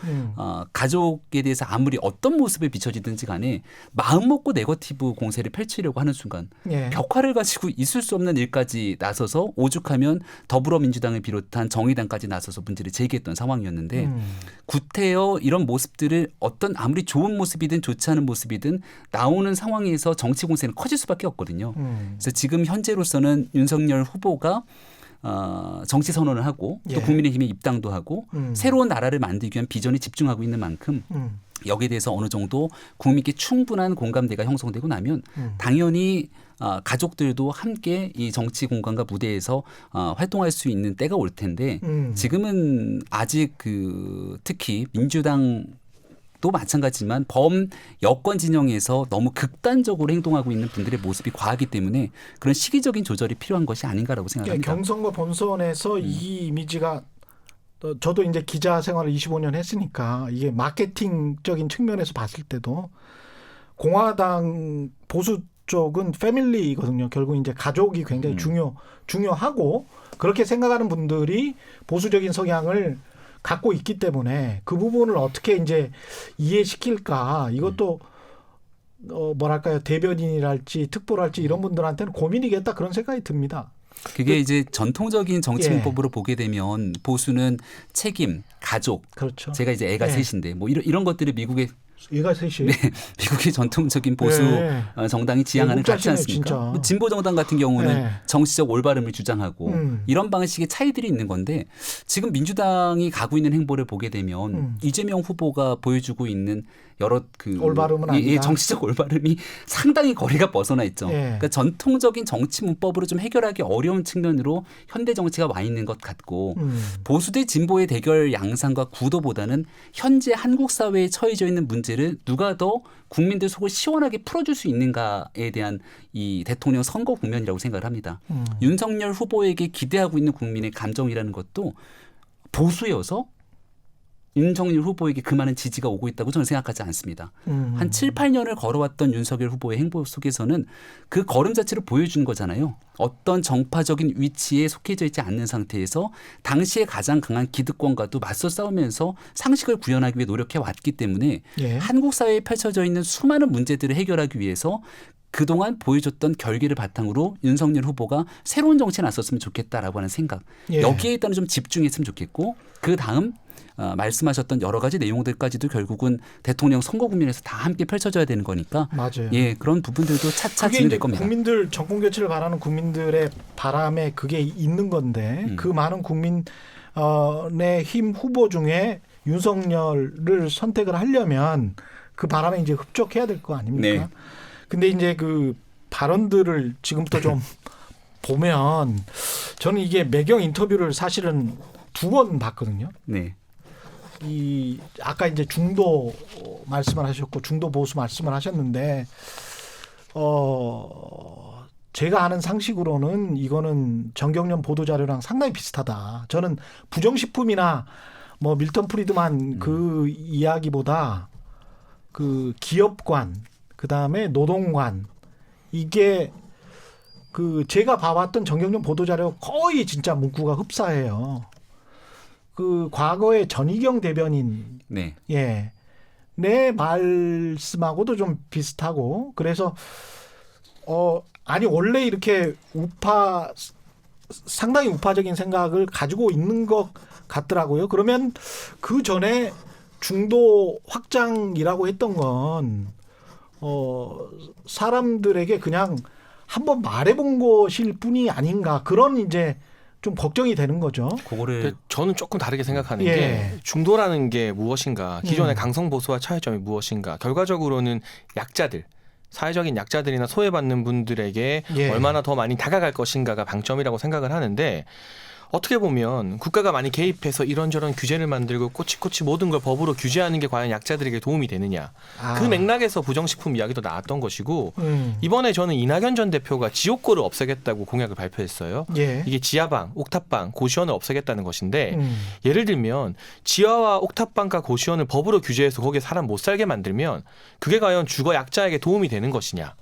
가족에 대해서 아무리 어떤 모습을 비춰지든지 간에 마음 먹고 네거티브 공세를 펼치려고 하는 순간 예. 벽화를 가지고 있을 수 없는 일까지 나서서 오죽하면 더불어민주당을 비롯한 정의당까지 나서서 문제를 제기했던 상황이었는데 구태여 이런 모습들을 어떤 아무리 좋은 모습이든 좋지 않은 모습이든 나오는 상황에서 정치 공세는 커질 수밖에 없거든요. 그래서 지금 현재로서는 윤석열 후보가 정치 선언을 하고 또 예. 국민의힘에 입당도 하고 새로운 나라를 만들기 위한 비전에 집중하고 있는 만큼 여기에 대해서 어느 정도 국민께 충분한 공감대가 형성되고 나면 당연히 가족들도 함께 이 정치 공간과 무대에서 활동할 수 있는 때가 올 텐데 지금은 아직 특히 민주당 또 마찬가지지만 범여권 진영에서 너무 극단적으로 행동하고 있는 분들의 모습이 과하기 때문에 그런 시기적인 조절이 필요한 것이 아닌가라고 생각합니다. 경선과 본선에서 이 이미지가 저도 이제 기자 생활을 25년 했으니까 이게 마케팅적인 측면에서 봤을 때도 공화당 보수 쪽은 패밀리거든요. 결국 이제 가족이 굉장히 중요하고 그렇게 생각하는 분들이 보수적인 성향을 갖고 있기 때문에 그 부분을 어떻게 이제 이해시킬까 이것도 뭐랄까요 대변인이랄지 특보랄지 이런 분들한테는 고민이겠다 그런 생각이 듭니다. 그게 이제 전통적인 정치 문법으로 보게 되면 보수는 책임, 가족. 그렇죠. 제가 이제 애가 셋인데 뭐 이런 것들이 미국의 얘가 셋이. 미국의 전통적인 보수 정당이 지향하는 같지 않습니까? 뭐 진보 정당 같은 경우는 정치적 올바름을 주장하고 이런 방식의 차이들이 있는 건데 지금 민주당이 가고 있는 행보를 보게 되면 이재명 후보가 보여주고 있는 여러 그 올바름은 아니다. 정치적 올바름이 상당히 거리가 벗어나 있죠. 그러니까 전통적인 정치 문법으로 좀 해결하기 어려운 측면으로 현대 정치가 와 있는 것 같고 보수 대 진보의 대결 양상과 구도보다는 현재 한국 사회에 처해져 있는 문제를 누가 더 국민들 속을 시원하게 풀어줄 수 있는가에 대한 이 대통령 선거 국면이라고 생각을 합니다. 윤석열 후보에게 기대하고 있는 국민의 감정이라는 것도 보수여서 윤석열 후보에게 그 많은 지지가 오고 있다고 저는 생각하지 않습니다. 한 7, 8년을 걸어왔던 윤석열 후보의 행보 속에서는 그 걸음 자체를 보여주는 거잖아요. 어떤 정파적인 위치에 속해져 있지 않는 상태에서 당시에 가장 강한 기득권과도 맞서 싸우면서 상식을 구현하기 위해 노력해 왔기 때문에 한국 사회에 펼쳐져 있는 수많은 문제들을 해결하기 위해서 그동안 보여줬던 결기를 바탕으로 윤석열 후보가 새로운 정치에 나섰으면 좋겠다라고 하는 생각. 여기에 일단은 좀 집중했으면 좋겠고 그다음 말씀하셨던 여러 가지 내용들까지도 결국은 대통령 선거 국면에서 다 함께 펼쳐져야 되는 거니까 맞아요. 그런 부분들도 차차 진행될 겁니다. 국민들 정권 교체를 바라는 국민들의 바람에 그게 있는 건데 그 많은 국민의 힘 후보 중에 윤석열을 선택을 하려면 그 바람에 이제 흡족해야 될 거 아닙니까? 근데 이제 그 발언들을 지금부터 좀 보면 저는 이게 매경 인터뷰를 사실은 2번 봤거든요. 이 아까 이제 중도 말씀을 하셨고 중도 보수 말씀을 하셨는데 제가 아는 상식으로는 이거는 정경련 보도 자료랑 상당히 비슷하다. 저는 부정식품이나 뭐 밀턴 프리드만 그 이야기보다 그 기업관 그다음에 노동관 이게 그 제가 봐왔던 정경련 보도 자료 거의 진짜 문구가 흡사해요. 그 과거의 전희경 대변인 내 말씀하고도 좀 비슷하고 그래서 아니 원래 이렇게 상당히 우파적인 생각을 가지고 있는 것 같더라고요. 그러면 그 전에 중도 확장이라고 했던 건 사람들에게 그냥 한번 말해본 것일 뿐이 아닌가 그런 이제 좀 걱정이 되는 거죠. 그거를 저는 조금 다르게 생각하는 게 중도라는 게 무엇인가, 기존의 강성 보수와 차이점이 무엇인가. 결과적으로는 약자들, 사회적인 약자들이나 소외받는 분들에게 얼마나 더 많이 다가갈 것인가가 방점이라고 생각을 하는데 어떻게 보면 국가가 많이 개입해서 이런저런 규제를 만들고 꼬치꼬치 모든 걸 법으로 규제하는 게 과연 약자들에게 도움이 되느냐. 그 맥락에서 부정식품 이야기도 나왔던 것이고 이번에 저는 이낙연 전 대표가 지옥고를 없애겠다고 공약을 발표했어요. 이게 지하방, 옥탑방, 고시원을 없애겠다는 것인데 예를 들면 지하와 옥탑방과 고시원을 법으로 규제해서 거기에 사람 못 살게 만들면 그게 과연 주거 약자에게 도움이 되는 것이냐.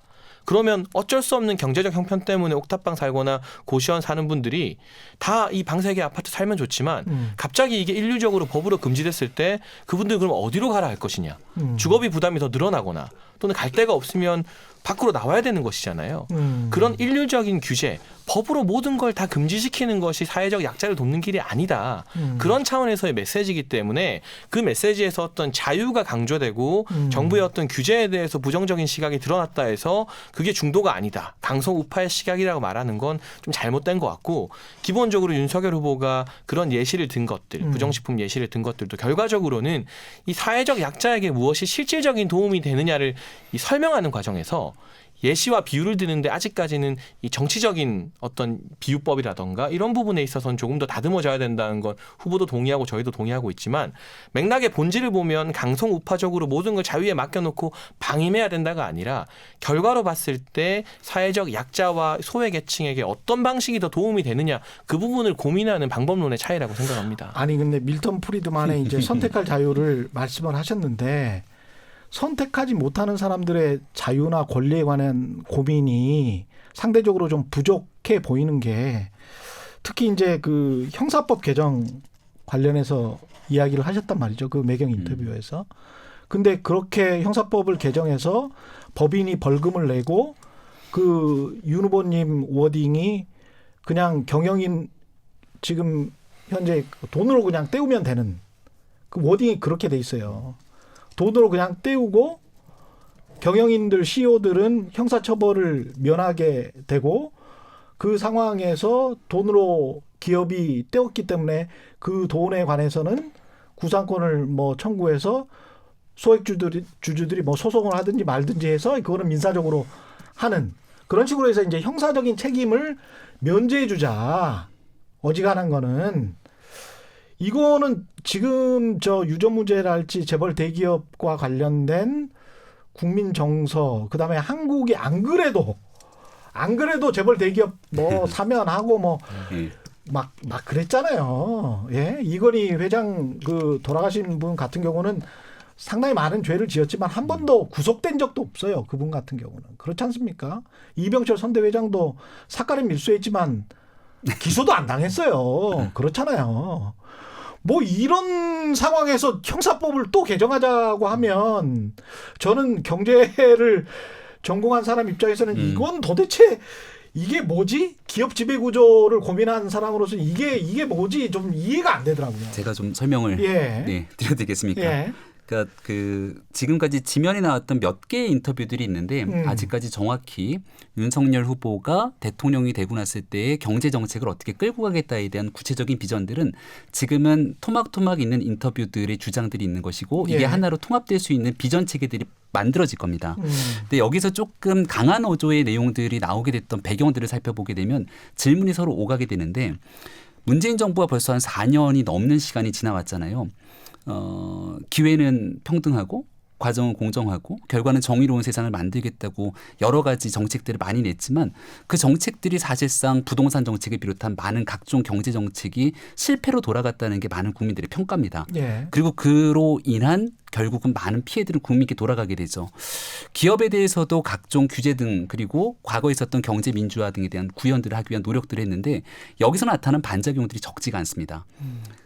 그러면 어쩔 수 없는 경제적 형편 때문에 옥탑방 살거나 고시원 사는 분들이 다 이 방세계 아파트 살면 좋지만 갑자기 이게 인류적으로 법으로 금지됐을 때 그분들 그럼 어디로 가라 할 것이냐. 주거비 부담이 더 늘어나거나 또는 갈 데가 없으면 밖으로 나와야 되는 것이잖아요. 그런 인류적인 규제, 법으로 모든 걸 다 금지시키는 것이 사회적 약자를 돕는 길이 아니다. 그런 차원에서의 메시지이기 때문에 그 메시지에서 어떤 자유가 강조되고 정부의 어떤 규제에 대해서 부정적인 시각이 드러났다 해서 그게 중도가 아니다. 강성 우파의 시각이라고 말하는 건 좀 잘못된 것 같고 기본적으로 윤석열 후보가 그런 예시를 든 것들, 부정식품 예시를 든 것들도 결과적으로는 이 사회적 약자에게 무엇이 실질적인 도움이 되느냐를 이 설명하는 과정에서 예시와 비유를 드는데 아직까지는 이 정치적인 어떤 비유법이라던가 이런 부분에 있어서는 조금 더 다듬어져야 된다는 건 후보도 동의하고 저희도 동의하고 있지만 맥락의 본질을 보면 강성우파적으로 모든 걸 자유에 맡겨놓고 방임해야 된다가 아니라 결과로 봤을 때 사회적 약자와 소외계층에게 어떤 방식이 더 도움이 되느냐 그 부분을 고민하는 방법론의 차이라고 생각합니다. 아니 근데 밀턴 프리드만의 이제 선택할 자유를 말씀을 하셨는데 선택하지 못하는 사람들의 자유나 권리에 관한 고민이 상대적으로 좀 부족해 보이는 게 특히 이제 그 형사법 개정 관련해서 이야기를 하셨단 말이죠. 그 매경 인터뷰에서. 근데 그렇게 형사법을 개정해서 법인이 벌금을 내고 그 윤 후보님 워딩이 그냥 경영인 지금 현재 돈으로 그냥 떼우면 되는 그 워딩이 그렇게 돼 있어요. 돈으로 그냥 떼우고 경영인들 CEO들은 형사처벌을 면하게 되고 그 상황에서 돈으로 기업이 떼었기 때문에 그 돈에 관해서는 구상권을 뭐 청구해서 소액주주들이 뭐 소송을 하든지 말든지 해서 그거는 민사적으로 하는 그런 식으로 해서 이제 형사적인 책임을 면제해 주자. 어지간한 거는 이거는 지금 저 유전무죄랄지 재벌 대기업과 관련된 국민 정서 그다음에 한국이 안 그래도 재벌 대기업 뭐 사면하고 뭐 막 그랬잖아요. 예, 이건희 회장 그 돌아가신 분 같은 경우는 상당히 많은 죄를 지었지만 한 번도 구속된 적도 없어요. 그분 같은 경우는 그렇지 않습니까? 이병철 선대회장도 사건에 밀수했지만 기소도 안 당했어요. 그렇잖아요. 뭐 이런 상황에서 형사법을 또 개정하자고 하면 저는 경제를 전공한 사람 입장에서는 이건 도대체 이게 뭐지? 기업 지배 구조를 고민한 사람으로서 이게 뭐지? 좀 이해가 안 되더라고요. 제가 좀 설명을 드려도 되겠습니까? 예. 그러니까 그 지금까지 지면에 나왔던 몇 개의 인터뷰들이 있는데 아직까지 정확히 윤석열 후보가 대통령이 되고 났을 때의 경제 정책을 어떻게 끌고 가겠다에 대한 구체적인 비전들은 지금은 토막토막 있는 인터뷰들의 주장들이 있는 것이고 이게 하나로 통합될 수 있는 비전 체계들이 만들어질 겁니다. 근데 여기서 조금 강한 어조의 내용들이 나오게 됐던 배경들을 살펴보게 되면 질문이 서로 오가게 되는데 문재인 정부가 벌써 한 4년이 넘는 시간이 지나왔잖아요. 기회는 평등하고 과정은 공정하고 결과는 정의로운 세상을 만들겠다고 여러 가지 정책들을 많이 냈지만 그 정책들이 사실상 부동산 정책을 비롯한 많은 각종 경제 정책이 실패로 돌아갔다는 게 많은 국민들의 평가입니다. 그리고 그로 인한 결국은 많은 피해들은 국민께 돌아가게 되죠. 기업에 대해서도 각종 규제 등 그리고 과거에 있었던 경제 민주화 등에 대한 구현들을 하기 위한 노력들을 했는데 여기서 나타난 반작용들이 적지가 않습니다.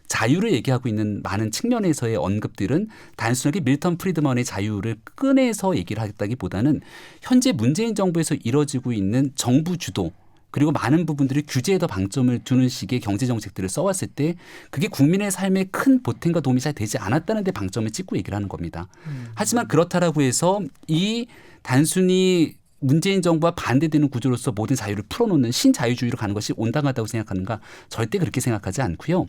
자유를 얘기하고 있는 많은 측면에서의 언급들은 단순하게 밀턴 프리드먼의 자유를 꺼내서 얘기를 하겠다기보다는 현재 문재인 정부에서 이뤄지고 있는 정부 주도 그리고 많은 부분들이 규제에 더 방점을 두는 식의 경제 정책들을 써왔을 때 그게 국민의 삶에 큰 보탬과 도움이 잘 되지 않았다는 데 방점을 찍고 얘기를 하는 겁니다. 하지만 그렇다라고 해서 이 단순히 문재인 정부와 반대되는 구조로서 모든 자유를 풀어놓는 신자유주의로 가는 것이 온당하다고 생각하는가? 절대 그렇게 생각하지 않고요.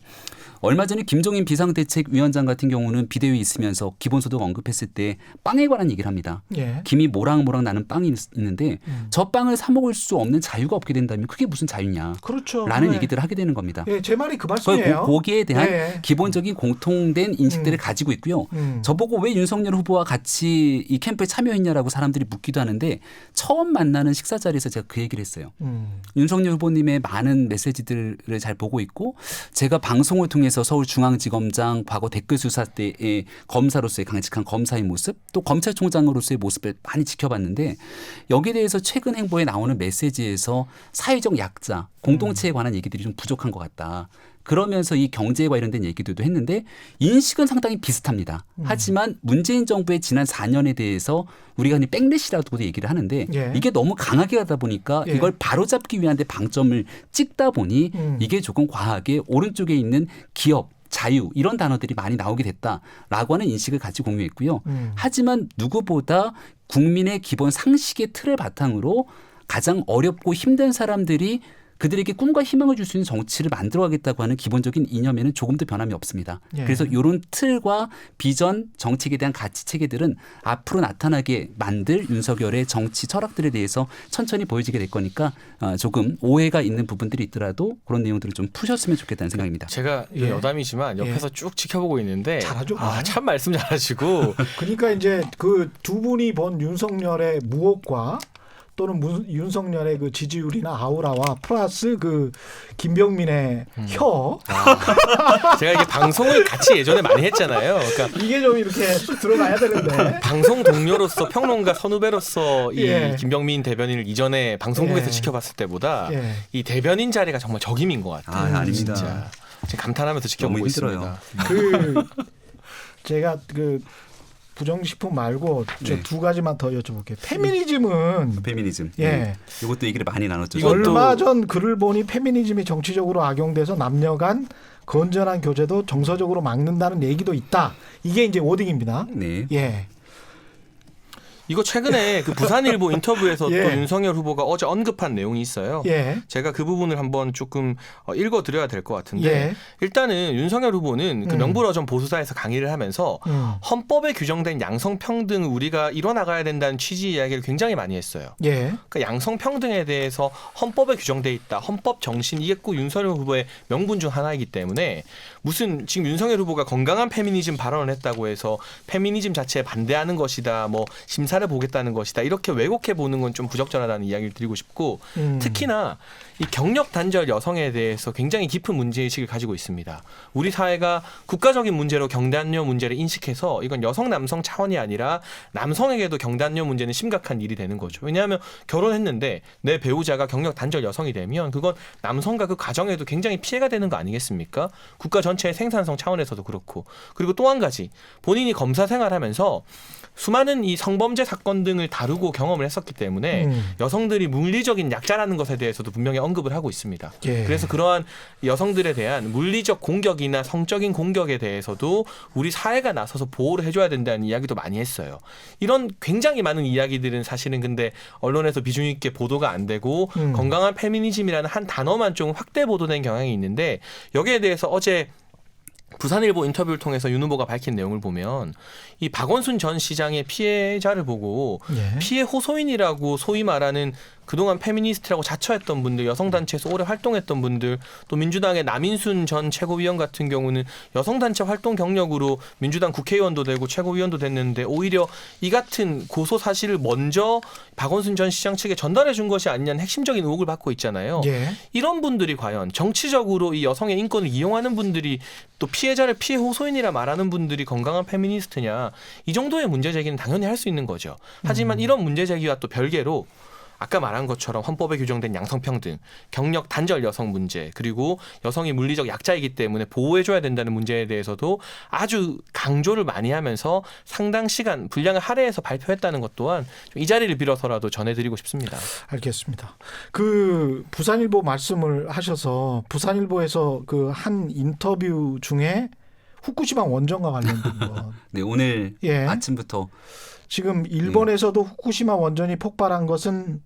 얼마 전에 김종인 비상대책위원장 같은 경우는 비대위에 있으면서 기본소득 언급했을 때 빵에 관한 얘기를 합니다. 김이 모락모락 나는 빵이 있는데 저 빵을 사 먹을 수 없는 자유가 없게 된다면 그게 무슨 자유냐? 그렇죠. 라는 얘기들을 하게 되는 겁니다. 제 말이 그 말씀이에요. 거기에 대한 기본적인 공통된 인식들을 가지고 있고요. 저보고 왜 윤석열 후보와 같이 이 캠프에 참여했냐라고 사람들이 묻기도 하는데 처음 만나는 식사 자리에서 제가 그 얘기를 했어요. 윤석열 후보님의 많은 메시지들을 잘 보고 있고 제가 방송을 통해서 서울중앙지검장 과거 댓글 수사 때의 검사로서의 강직한 검사의 모습 또 검찰총장으로서의 모습을 많이 지켜봤는데 여기에 대해서 최근 행보에 나오는 메시지에서 사회적 약자, 공동체에 관한 얘기들이 좀 부족한 것 같다. 그러면서 이 경제에 관련된 얘기들도 했는데 인식은 상당히 비슷합니다. 하지만 문재인 정부의 지난 4년에 대해서 우리가 흔히 백래시라고도 얘기를 하는데 이게 너무 강하게 하다 보니까 이걸 바로잡기 위한 데 방점을 찍다 보니 이게 조금 과하게 오른쪽에 있는 기업, 자유 이런 단어들이 많이 나오게 됐다라고 하는 인식을 같이 공유했고요. 하지만 누구보다 국민의 기본 상식의 틀을 바탕으로 가장 어렵고 힘든 사람들이 그들에게 꿈과 희망을 줄 수 있는 정치를 만들어가겠다고 하는 기본적인 이념에는 조금도 변함이 없습니다. 예. 그래서 이런 틀과 비전, 정책에 대한 가치 체계들은 앞으로 나타나게 만들 윤석열의 정치 철학들에 대해서 천천히 보여지게 될 거니까 조금 오해가 있는 부분들이 있더라도 그런 내용들을 좀 푸셨으면 좋겠다는 생각입니다. 제가 예. 여담이지만 옆에서 쭉 지켜보고 있는데 잘하죠. 참 말씀 잘하시고 그러니까 이제 그 두 분이 본 윤석열의 무엇과 또는 윤석열의 그 지지율이나 아우라와 플러스 그 김병민의 혀 제가 이게 방송을 같이 예전에 많이 했잖아요. 그러니까 이게 좀 이렇게 쑥 들어가야 되는데 방송 동료로서 평론가 선후배로서 이 예. 김병민 대변인을 이전에 방송국에서 예. 지켜봤을 때보다 예. 이 대변인 자리가 정말 적임인 것 같아요. 아닙니다. 진짜 지금 감탄하면서 지켜보고 너무 힘들어요. 있습니다. 그 제가 그 부정식품 말고 저 네. 두 가지만 더 여쭤볼게요. 페미니즘은 페미니즘. 예. 이것도 얘기를 많이 나눴죠. 이것도- 얼마 전 글을 보니 페미니즘이 정치적으로 악용돼서 남녀 간 건전한 교제도 정서적으로 막는다는 얘기도 있다. 이게 이제 워딩입니다. 네. 예. 이거 최근에 그 부산일보 인터뷰에서 예. 또 윤석열 후보가 어제 언급한 내용이 있어요. 예. 제가 그 부분을 한번 조금 읽어드려야 될 것 같은데 예. 일단은 윤석열 후보는 그 명불허전 보수사에서 강의를 하면서 헌법에 규정된 양성평등을 우리가 이뤄나가야 된다는 취지 이야기를 굉장히 많이 했어요. 예. 그러니까 양성평등에 대해서 헌법에 규정돼 있다. 헌법 정신 이게 꼭 윤석열 후보의 명분 중 하나이기 때문에 무슨 지금 윤석열 후보가 건강한 페미니즘 발언을 했다고 해서 페미니즘 자체에 반대하는 것이다. 뭐 심사를 보겠다는 것이다. 이렇게 왜곡해 보는 건 좀 부적절하다는 이야기를 드리고 싶고 특히나 이 경력 단절 여성에 대해서 굉장히 깊은 문제의식을 가지고 있습니다. 우리 사회가 국가적인 문제로 경단녀 문제를 인식해서 이건 여성 남성 차원이 아니라 남성에게도 경단녀 문제는 심각한 일이 되는 거죠. 왜냐하면 결혼했는데 내 배우자가 경력 단절 여성이 되면 그건 남성과 그 가정에도 굉장히 피해가 되는 거 아니겠습니까? 국가 전체의 생산성 차원에서도 그렇고 그리고 또 한 가지 본인이 검사 생활하면서 수많은 이 성범죄 사건 등을 다루고 경험을 했었기 때문에 여성들이 물리적인 약자라는 것에 대해서도 분명히 언급을 하고 있습니다. 예. 그래서 그러한 여성들에 대한 물리적 공격이나 성적인 공격에 대해서도 우리 사회가 나서서 보호를 해줘야 된다는 이야기도 많이 했어요. 이런 굉장히 많은 이야기들은 사실은 근데 언론에서 비중 있게 보도가 안 되고 건강한 페미니즘이라는 한 단어만 좀 확대 보도된 경향이 있는데 여기에 대해서 어제 부산일보 인터뷰를 통해서 윤 후보가 밝힌 내용을 보면 이 박원순 전 시장의 피해자를 보고 예. 피해 호소인이라고 소위 말하는 그동안 페미니스트라고 자처했던 분들, 여성단체에서 오래 활동했던 분들, 또 민주당의 남인순 전 최고위원 같은 경우는 여성단체 활동 경력으로 민주당 국회의원도 되고 최고위원도 됐는데 오히려 이 같은 고소 사실을 먼저 박원순 전 시장 측에 전달해 준 것이 아니냐는 핵심적인 의혹을 받고 있잖아요. 예. 이런 분들이 과연 정치적으로 이 여성의 인권을 이용하는 분들이 또 피해자를 피해 호소인이라 말하는 분들이 건강한 페미니스트냐 이 정도의 문제 제기는 당연히 할 수 있는 거죠. 하지만 이런 문제 제기와 또 별개로 아까 말한 것처럼 헌법에 규정된 양성평등, 경력 단절 여성 문제, 그리고 여성이 물리적 약자이기 때문에 보호해줘야 된다는 문제에 대해서도 아주 강조를 많이 하면서 상당 시간 분량을 할애해서 발표했다는 것 또한 이 자리를 빌어서라도 전해드리고 싶습니다. 알겠습니다. 그 부산일보 말씀을 하셔서 부산일보에서 그 한 인터뷰 중에 후쿠시마 원전과 관련된 거. 네, 오늘 예. 아침부터 지금 일본에서도 후쿠시마 원전이 폭발한 것은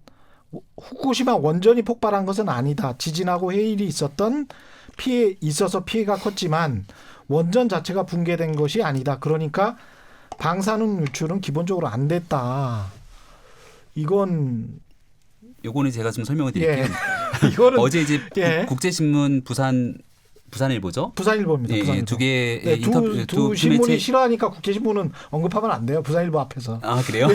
아니다. 지진하고 해일이 있어서 피해가 컸지만 원전 자체가 붕괴된 것이 아니다. 그러니까 방사능 유출은 기본적으로 안 됐다. 이거는 요거는 제가 좀 설명을 드릴게요. 이거는 어제 이제 예. 국제신문 부산일보죠? 부산일보입니다. 예, 부산일보. 두 개의 네, 인터뷰 두 신문이 매체 싫어하니까 국제신문은 언급하면 안 돼요. 부산일보 앞에서. 아 그래요?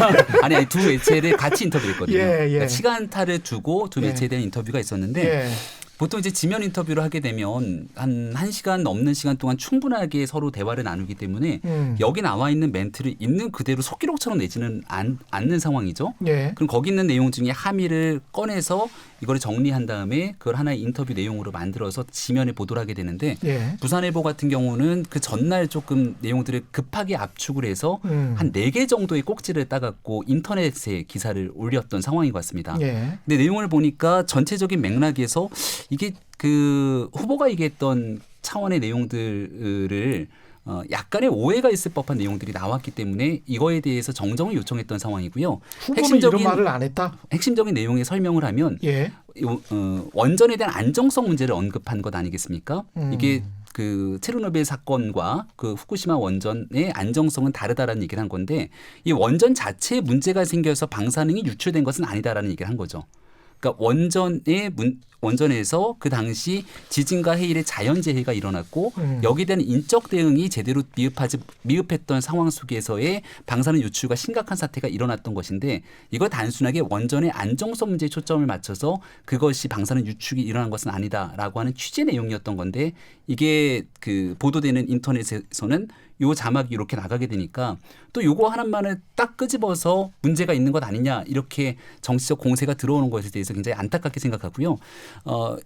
아니 두 매체를 같이 인터뷰했거든요. 예, 예. 그러니까 시간타를 두고 두 예. 매체에 대한 인터뷰가 있었는데 예. 보통 이제 지면 인터뷰를 하게 되면 한 1시간 넘는 시간 동안 충분하게 서로 대화를 나누기 때문에 여기 나와 있는 멘트를 있는 그대로 속기록처럼 내지는 않는 상황이죠. 예. 그럼 거기 있는 내용 중에 함의를 꺼내서 이거를 정리한 다음에 그걸 하나의 인터뷰 내용으로 만들어서 지면에 보도를 하게 되는데 예. 부산일보 같은 경우는 그 전날 조금 내용들을 급하게 압축을 해서 한 4개 정도의 꼭지를 따갖고 인터넷에 기사를 올렸던 상황인 것 같습니다. 예. 근데 내용을 보니까 전체적인 맥락에서 이게 그 후보가 얘기했던 차원의 내용들을 약간의 오해가 있을 법한 내용들이 나왔기 때문에 이거에 대해서 정정을 요청했던 상황이고요. 후보는 이런 말을 안 했다. 핵심적인 내용의 설명을 하면 예. 원전에 대한 안정성 문제를 언급한 것 아니겠습니까? 이게 그 체르노빌 사건과 그 후쿠시마 원전의 안정성은 다르다라는 얘기를 한 건데 이 원전 자체에 문제가 생겨서 방사능이 유출된 것은 아니다라는 얘기를 한 거죠. 그러니까 원전에서 그 당시 지진과 해일의 자연재해가 일어났고 여기에 대한 인적 대응이 제대로 미흡했던 상황 속에서의 방사능 유출과 심각한 사태가 일어났던 것인데 이걸 단순하게 원전의 안정성 문제에 초점을 맞춰서 그것이 방사능 유출이 일어난 것은 아니다라고 하는 취재 내용이었던 건데 이게 그 보도되는 인터넷에서는 요 자막이 이렇게 나가게 되니까 또 요거 하나만을 딱 끄집어서 문제가 있는 것 아니냐 이렇게 정치적 공세가 들어오는 것에 대해서 굉장히 안타깝게 생각하고요.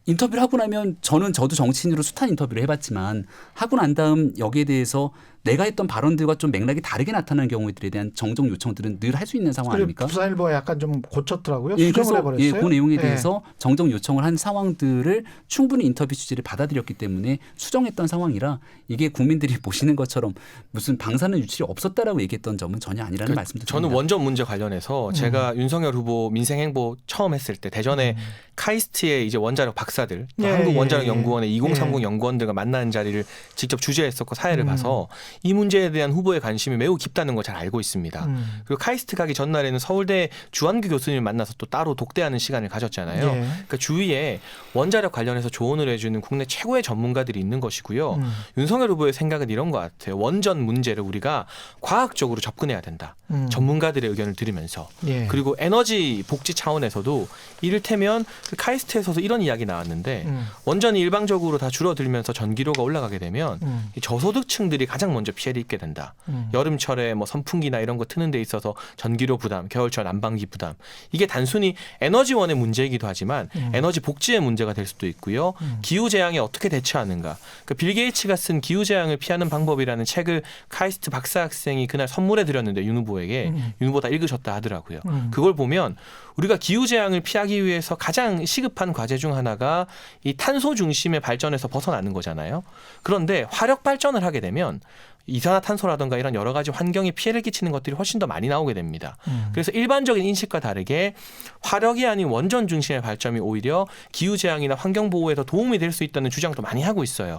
인터뷰를 하고 나면 저도 정치인으로 숱한 인터뷰를 해봤지만 하고 난 다음 여기에 대해서 내가 했던 발언들과 좀 맥락이 다르게 나타나는 경우들에 대한 정정 요청들은 늘 할 수 있는 상황 아닙니까? 부산일보가 약간 좀 고쳤더라고요. 예, 수정을 해버렸어요. 그 내용에 대해서 정정 요청을 한 상황들을 충분히 인터뷰 취지를 받아들였기 때문에 수정했던 상황이라 이게 국민들이 보시는 것처럼 무슨 방사능 유출이 없었다라고 얘기했던 점은 전혀 아니라는 말씀도 드립니다. 저는 원전 문제 관련해서 제가 윤석열 후보 민생행보 처음 했을 때 대전에 카이스트의 이제 원자력 박사들, 또 한국원자력연구원의 2030 연구원들과 만나는 자리를 직접 주재했었고 사회를 봐서 이 문제에 대한 후보의 관심이 매우 깊다는 걸 잘 알고 있습니다. 그리고 카이스트 가기 전날에는 서울대 주한규 교수님을 만나서 또 따로 독대하는 시간을 가졌잖아요. 그러니까 주위에 원자력 관련해서 조언을 해주는 국내 최고의 전문가들이 있는 것이고요. 윤석열 후보의 생각은 이런 것 같아요. 원전 문제를 우리가 과학적으로 접근해야 된다. 전문가들의 의견을 들으면서. 그리고 에너지 복지 차원에서도 이를테면 그 카이스트에서도 이런 이야기 나왔는데 원전이 일방적으로 다 줄어들면서 전기료가 올라가게 되면 이 저소득층들이 가장 먼저 피해를 입게 된다. 여름철에 뭐 선풍기나 이런 거 트는 데 있어서 전기료 부담, 겨울철 난방기 부담. 이게 단순히 에너지원의 문제이기도 하지만 에너지 복지의 문제가 될 수도 있고요. 기후재앙에 어떻게 대처하는가. 그러니까 빌 게이츠가 쓴 기후재앙을 피하는 방법이라는 책을 카이스트 박사학생이 그날 선물해 드렸는데 윤 후보에게 윤 후보 다 읽으셨다 하더라고요. 그걸 보면 우리가 기후재앙을 피하기 위해서 가장 시급한 과제 중 하나가 이 탄소 중심의 발전에서 벗어나는 거잖아요. 그런데 화력 발전을 하게 되면 이산화탄소라든가 이런 여러 가지 환경에 피해를 끼치는 것들이 훨씬 더 많이 나오게 됩니다. 그래서 일반적인 인식과 다르게 화력이 아닌 원전 중심의 발전이 오히려 기후재앙이나 환경보호에 더 도움이 될 수 있다는 주장도 많이 하고 있어요.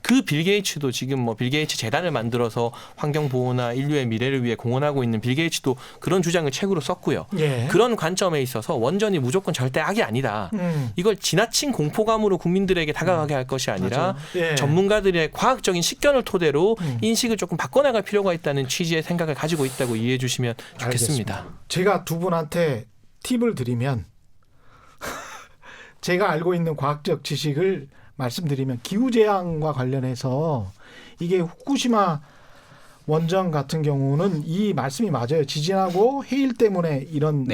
그 빌 게이츠도 지금 뭐 빌 게이츠 재단을 만들어서 환경 보호나 인류의 미래를 위해 공헌하고 있는 빌 게이츠도 그런 주장을 책으로 썼고요. 그런 관점에 있어서 원전이 무조건 절대 악이 아니다. 이걸 지나친 공포감으로 국민들에게 다가가게 할 것이 아니라 전문가들의 과학적인 식견을 토대로 인식을 조금 바꿔나갈 필요가 있다는 취지의 생각을 가지고 있다고 이해해 주시면 좋겠습니다. 알겠습니다. 제가 두 분한테 팁을 드리면 제가 알고 있는 과학적 지식을 말씀드리면 기후재앙과 관련해서 이게 후쿠시마 원전 같은 경우는 이 말씀이 맞아요. 지진하고 해일 때문에 이런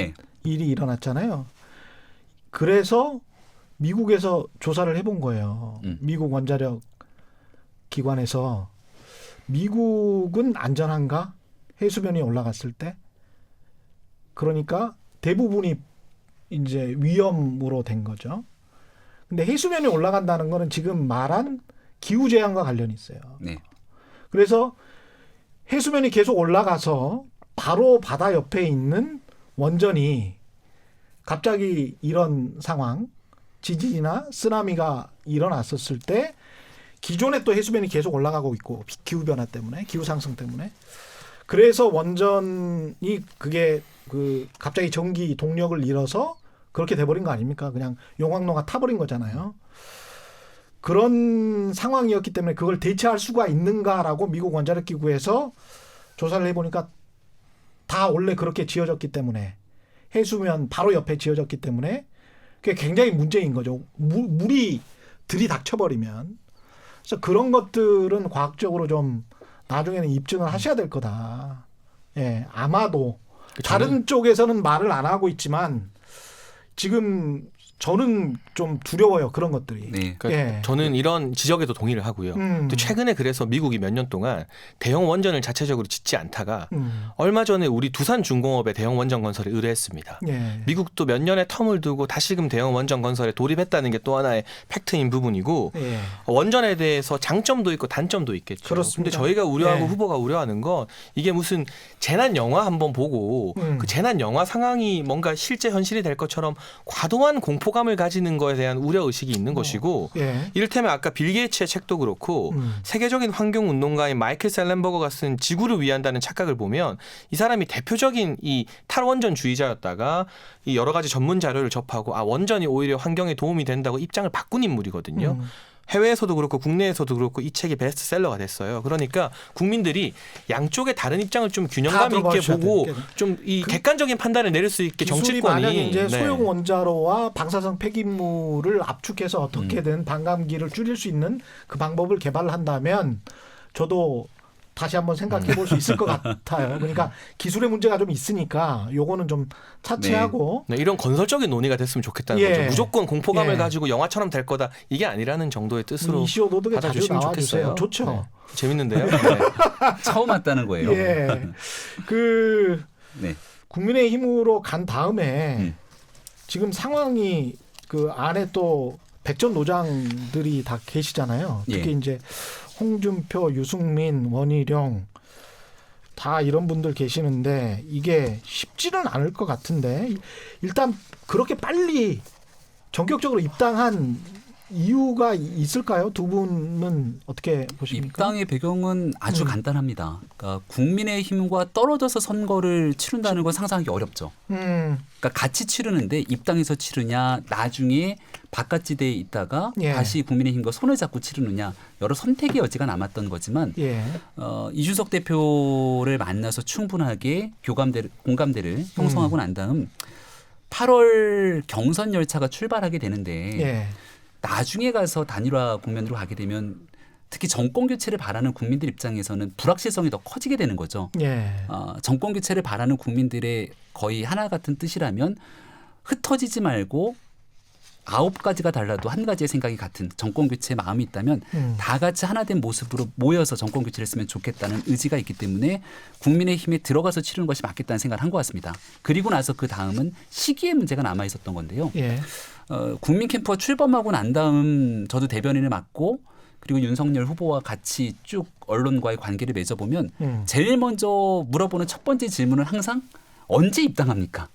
일이 일어났잖아요. 그래서 미국에서 조사를 해본 거예요. 미국 원자력 기관에서 미국은 안전한가? 해수면이 올라갔을 때. 그러니까 대부분이 이제 위험으로 된 거죠. 근데 해수면이 올라간다는 거는 지금 말한 기후재앙과 관련이 있어요. 그래서 해수면이 계속 올라가서 바로 바다 옆에 있는 원전이 갑자기 이런 상황, 지진이나 쓰나미가 일어났었을 때 기존에 또 해수면이 계속 올라가고 있고 기후변화 때문에, 기후상승 때문에. 그래서 원전이 그게 그 갑자기 전기 동력을 잃어서 그렇게 돼버린 거 아닙니까? 그냥 용광로가 타버린 거잖아요. 그런 상황이었기 때문에 그걸 대체할 수가 있는가라고 미국 원자력기구에서 조사를 해보니까 다 원래 그렇게 지어졌기 때문에 해수면 바로 옆에 지어졌기 때문에 그게 굉장히 문제인 거죠. 물이 들이닥쳐버리면. 그래서 그런 것들은 과학적으로 좀 나중에는 입증을 하셔야 될 거다. 아마도 다른 쪽에서는 말을 안 하고 있지만 지금 저는 좀 두려워요. 그런 것들이. 네. 그러니까 예. 저는 이런 지적에도 동의를 하고요. 또 최근에 그래서 미국이 몇 년 동안 대형 원전을 자체적으로 짓지 않다가 얼마 전에 우리 두산중공업에 대형 원전 건설에 의뢰했습니다. 예. 미국도 몇 년의 텀을 두고 다시금 대형 원전 건설에 돌입했다는 게 또 하나의 팩트인 부분이고 예. 원전에 대해서 장점도 있고 단점도 있겠죠. 그렇습니다. 근데 저희가 우려하고 예. 후보가 우려하는 건 이게 무슨 재난 영화 한번 보고 그 재난 영화 상황이 뭔가 실제 현실이 될 것처럼 과도한 공포감을 가지는 거에 대한 우려 의식이 있는 것이고 예. 이를테면 아까 빌 게이츠의 책도 그렇고 세계적인 환경 운동가인 마이클 셀렌버거가 쓴 지구를 위한다는 착각을 보면 이 사람이 대표적인 이 탈원전주의자였다가 이 여러 가지 전문 자료를 접하고 원전이 오히려 환경에 도움이 된다고 입장을 바꾼 인물이거든요. 해외에서도 그렇고 국내에서도 그렇고 이 책이 베스트셀러가 됐어요. 그러니까 국민들이 양쪽의 다른 입장을 좀 균형감 다 있게 들어봐주셔야 보고 돼요. 좀 이 객관적인 판단을 내릴 수 있게 기술이 정치권이 만약에 이제 네. 소형 원자로와 방사성 폐기물을 압축해서 어떻게든 반감기를 줄일 수 있는 그 방법을 개발한다면 저도 다시 한번 생각해 볼 수 있을 것 같아요. 그러니까 기술의 문제가 좀 있으니까 요거는 좀 차치하고 네, 이런 건설적인 논의가 됐으면 좋겠다는 예. 거죠. 무조건 공포감을 예. 가지고 영화처럼 될 거다 이게 아니라는 정도의 뜻으로 이슈 오도독에 자주 받아주시면 나와주세요. 좋겠어요. 좋죠. 네. 재밌는데요. 네. 처음 왔다는 거예요. 예. 그 네. 국민의힘으로 간 다음에 지금 상황이 그 안에 또 백전 노장들이 다 계시잖아요. 특히 예. 이제 홍준표, 유승민, 원희룡 다 이런 분들 계시는데 이게 쉽지는 않을 것 같은데 일단 그렇게 빨리 전격적으로 입당한 이유가 있을까요? 두 분은 어떻게 보십니까? 입당의 배경은 아주 간단합니다. 그러니까 국민의힘과 떨어져서 선거를 치른다는 건 상상하기 어렵죠. 그러니까 같이 치르는데 입당해서 치르냐, 나중에 바깥지대에 있다가 예. 다시 국민의힘과 손을 잡고 치르느냐 여러 선택의 여지가 남았던 거지만 예. 이준석 대표를 만나서 충분하게 공감대를 형성하고 난 다음 8월 경선 열차가 출발하게 되는데 예. 나중에 가서 단일화 국면으로 가게 되면 특히 정권 교체를 바라는 국민들 입장에서는 불확실성이 더 커지게 되는 거죠. 예. 정권 교체를 바라는 국민들의 거의 하나 같은 뜻이라면 흩어지지 말고 9가지가 달라도 한 가지의 생각이 같은 정권 교체의 마음이 있다면 다 같이 하나 된 모습으로 모여서 정권 교체를 했으면 좋겠다는 의지가 있기 때문에 국민의힘에 들어가서 치르는 것이 맞겠다는 생각을 한 것 같습니다. 그리고 나서 그 다음은 시기의 문제가 남아 있었던 건데요. 예. 국민 캠프가 출범하고 난 다음 저도 대변인을 맡고 그리고 윤석열 후보와 같이 쭉 언론과의 관계를 맺어보면 제일 먼저 물어보는 첫 번째 질문은 항상 언제 입당합니까?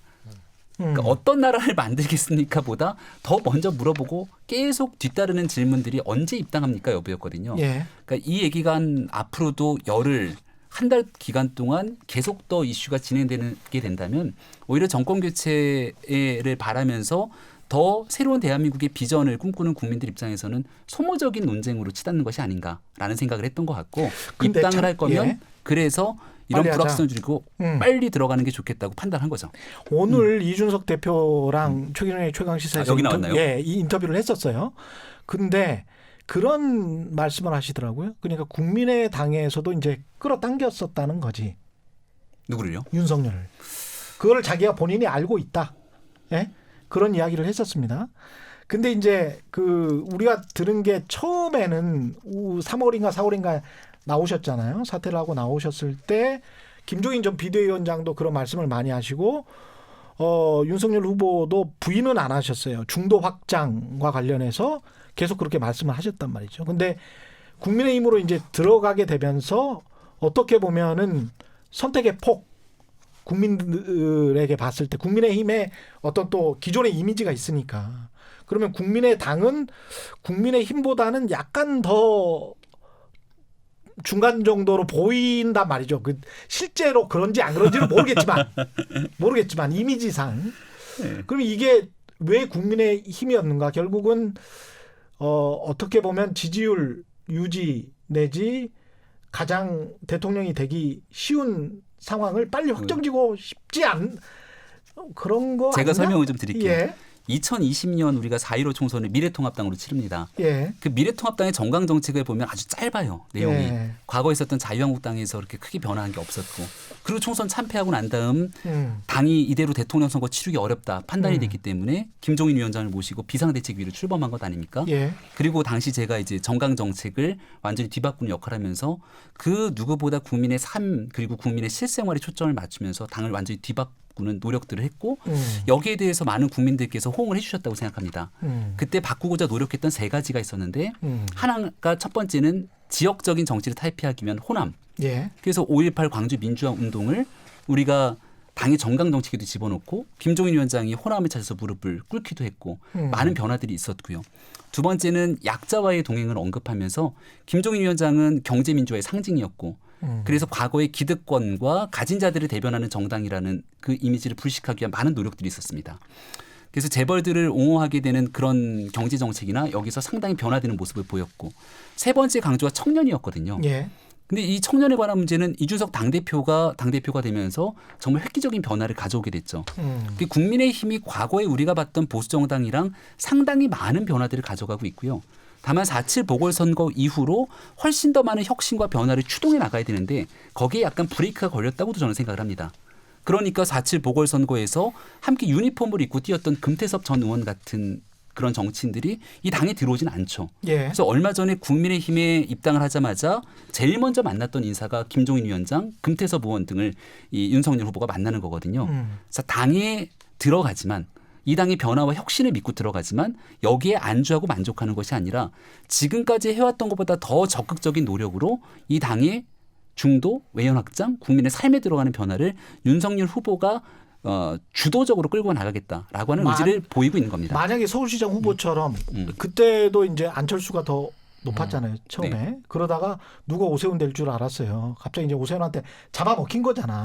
그러니까 어떤 나라를 만들겠습니까? 보다 더 먼저 물어보고 계속 뒤따르는 질문들이 언제 입당합니까? 여부였거든요. 예. 그러니까 이 얘기가 앞으로도 한 달 기간 동안 계속 더 이슈가 진행되게 된다면 오히려 정권 교체를 바라면서 더 새로운 대한민국의 비전을 꿈꾸는 국민들 입장에서는 소모적인 논쟁으로 치닫는 것이 아닌가라는 생각을 했던 것 같고 입당을 할 거면 예. 그래서 이런 빨리 하자. 불확실성을 줄이고 빨리 들어가는 게 좋겠다고 판단한 거죠. 오늘 이준석 대표랑 최경영의 최강시사에서 여기 나왔나요? 예, 이 인터뷰를 했었어요. 근데 그런 말씀을 하시더라고요. 그러니까 국민의당에서도 이제 끌어당겼었다는 거지. 누구를요? 윤석열을. 그걸 자기가 본인이 알고 있다. 예? 그런 이야기를 했었습니다. 근데 이제 그 우리가 들은 게 처음에는 3월인가 4월인가 나오셨잖아요. 사퇴를 하고 나오셨을 때 김종인 전 비대위원장도 그런 말씀을 많이 하시고 윤석열 후보도 부인은 안 하셨어요. 중도 확장과 관련해서 계속 그렇게 말씀을 하셨단 말이죠. 근데 국민의힘으로 이제 들어가게 되면서 어떻게 보면은 선택의 폭 국민들에게 봤을 때 국민의힘의 어떤 또 기존의 이미지가 있으니까 그러면 국민의당은 국민의힘보다는 약간 더 중간 정도로 보인단 말이죠. 그 실제로 그런지 안 그런지는 모르겠지만 이미지상. 그럼 이게 왜 국민의힘이었는가? 결국은 어떻게 보면 지지율 유지 내지 가장 대통령이 되기 쉬운 상황을 빨리 확정지고 싶지 않 그런 거 제가 아니냐? 설명을 좀 드릴게요. 예. 2020년 우리가 4.15 총선을 미래통합당으로 치릅니다. 예. 그 미래통합당의 정강 정책을 보면 아주 짧아요. 내용이. 예. 과거에 있었던 자유한국당에서 그렇게 크게 변화한 게 없었고. 그리고 총선 참패하고 난 다음 음. 당이 이대로 대통령 선거 치르기 어렵다 판단이 됐기 때문에 김종인 위원장을 모시고 비상대책위를 출범한 것 아닙니까? 예. 그리고 당시 제가 이제 정강 정책을 완전히 뒤바꾸는 역할을 하면서 그 누구보다 국민의 삶 그리고 국민의 실생활에 초점을 맞추면서 당을 완전히 뒤바꾸는 노력들을 했고 여기에 대해서 많은 국민들께서 호응을 해주셨다고 생각합니다. 그때 바꾸고자 노력했던 세 가지가 있었는데 하나가 첫 번째는 지역적인 정치를 탈피하기 위한 호남. 예. 그래서 5.18 광주 민주화 운동을 우리가 당의 정강 정책에도 집어넣고 김종인 위원장이 호남을 찾아서 무릎을 꿇기도 했고 많은 변화들이 있었고요. 두 번째는 약자와의 동행을 언급하면서 김종인 위원장은 경제민주화의 상징이었고 그래서 과거의 기득권과 가진 자들을 대변하는 정당이라는 그 이미지를 불식하기 위한 많은 노력들이 있었습니다. 그래서 재벌들을 옹호하게 되는 그런 경제 정책이나 여기서 상당히 변화되는 모습을 보였고 세 번째 강조가 청년이었거든요. 예. 근데 이 청년에 관한 문제는 이준석 당대표가 되면서 정말 획기적인 변화를 가져오게 됐죠. 국민의힘이 과거에 우리가 봤던 보수 정당이랑 상당히 많은 변화들을 가져가고 있고요. 다만 4.7 보궐선거 이후로 훨씬 더 많은 혁신과 변화를 추동해 나가야 되는데 거기에 약간 브레이크가 걸렸다고도 저는 생각을 합니다. 그러니까 4.7 보궐선거에서 함께 유니폼을 입고 뛰었던 금태섭 전 의원 같은 그런 정치인들이 이 당에 들어오진 않죠. 예. 그래서 얼마 전에 국민의힘에 입당을 하자마자 제일 먼저 만났던 인사가 김종인 위원장, 금태섭 의원 등을 이 윤석열 후보가 만나는 거거든요. 그래서 당에 들어가지만 이 당의 변화와 혁신을 믿고 들어가지만 여기에 안주하고 만족하는 것이 아니라 지금까지 해왔던 것보다 더 적극적인 노력으로 이 당의 중도, 외연 확장, 국민의 삶에 들어가는 변화를 윤석열 후보가 주도적으로 끌고 나가겠다라고 하는 의지를 보이고 있는 겁니다. 만약에 서울시장 후보처럼 그때도 이제 안철수가 더 높았잖아요. 처음에. 그러다가 누가 오세훈 될 줄 알았어요. 갑자기 이제 오세훈한테 잡아먹힌 거잖아.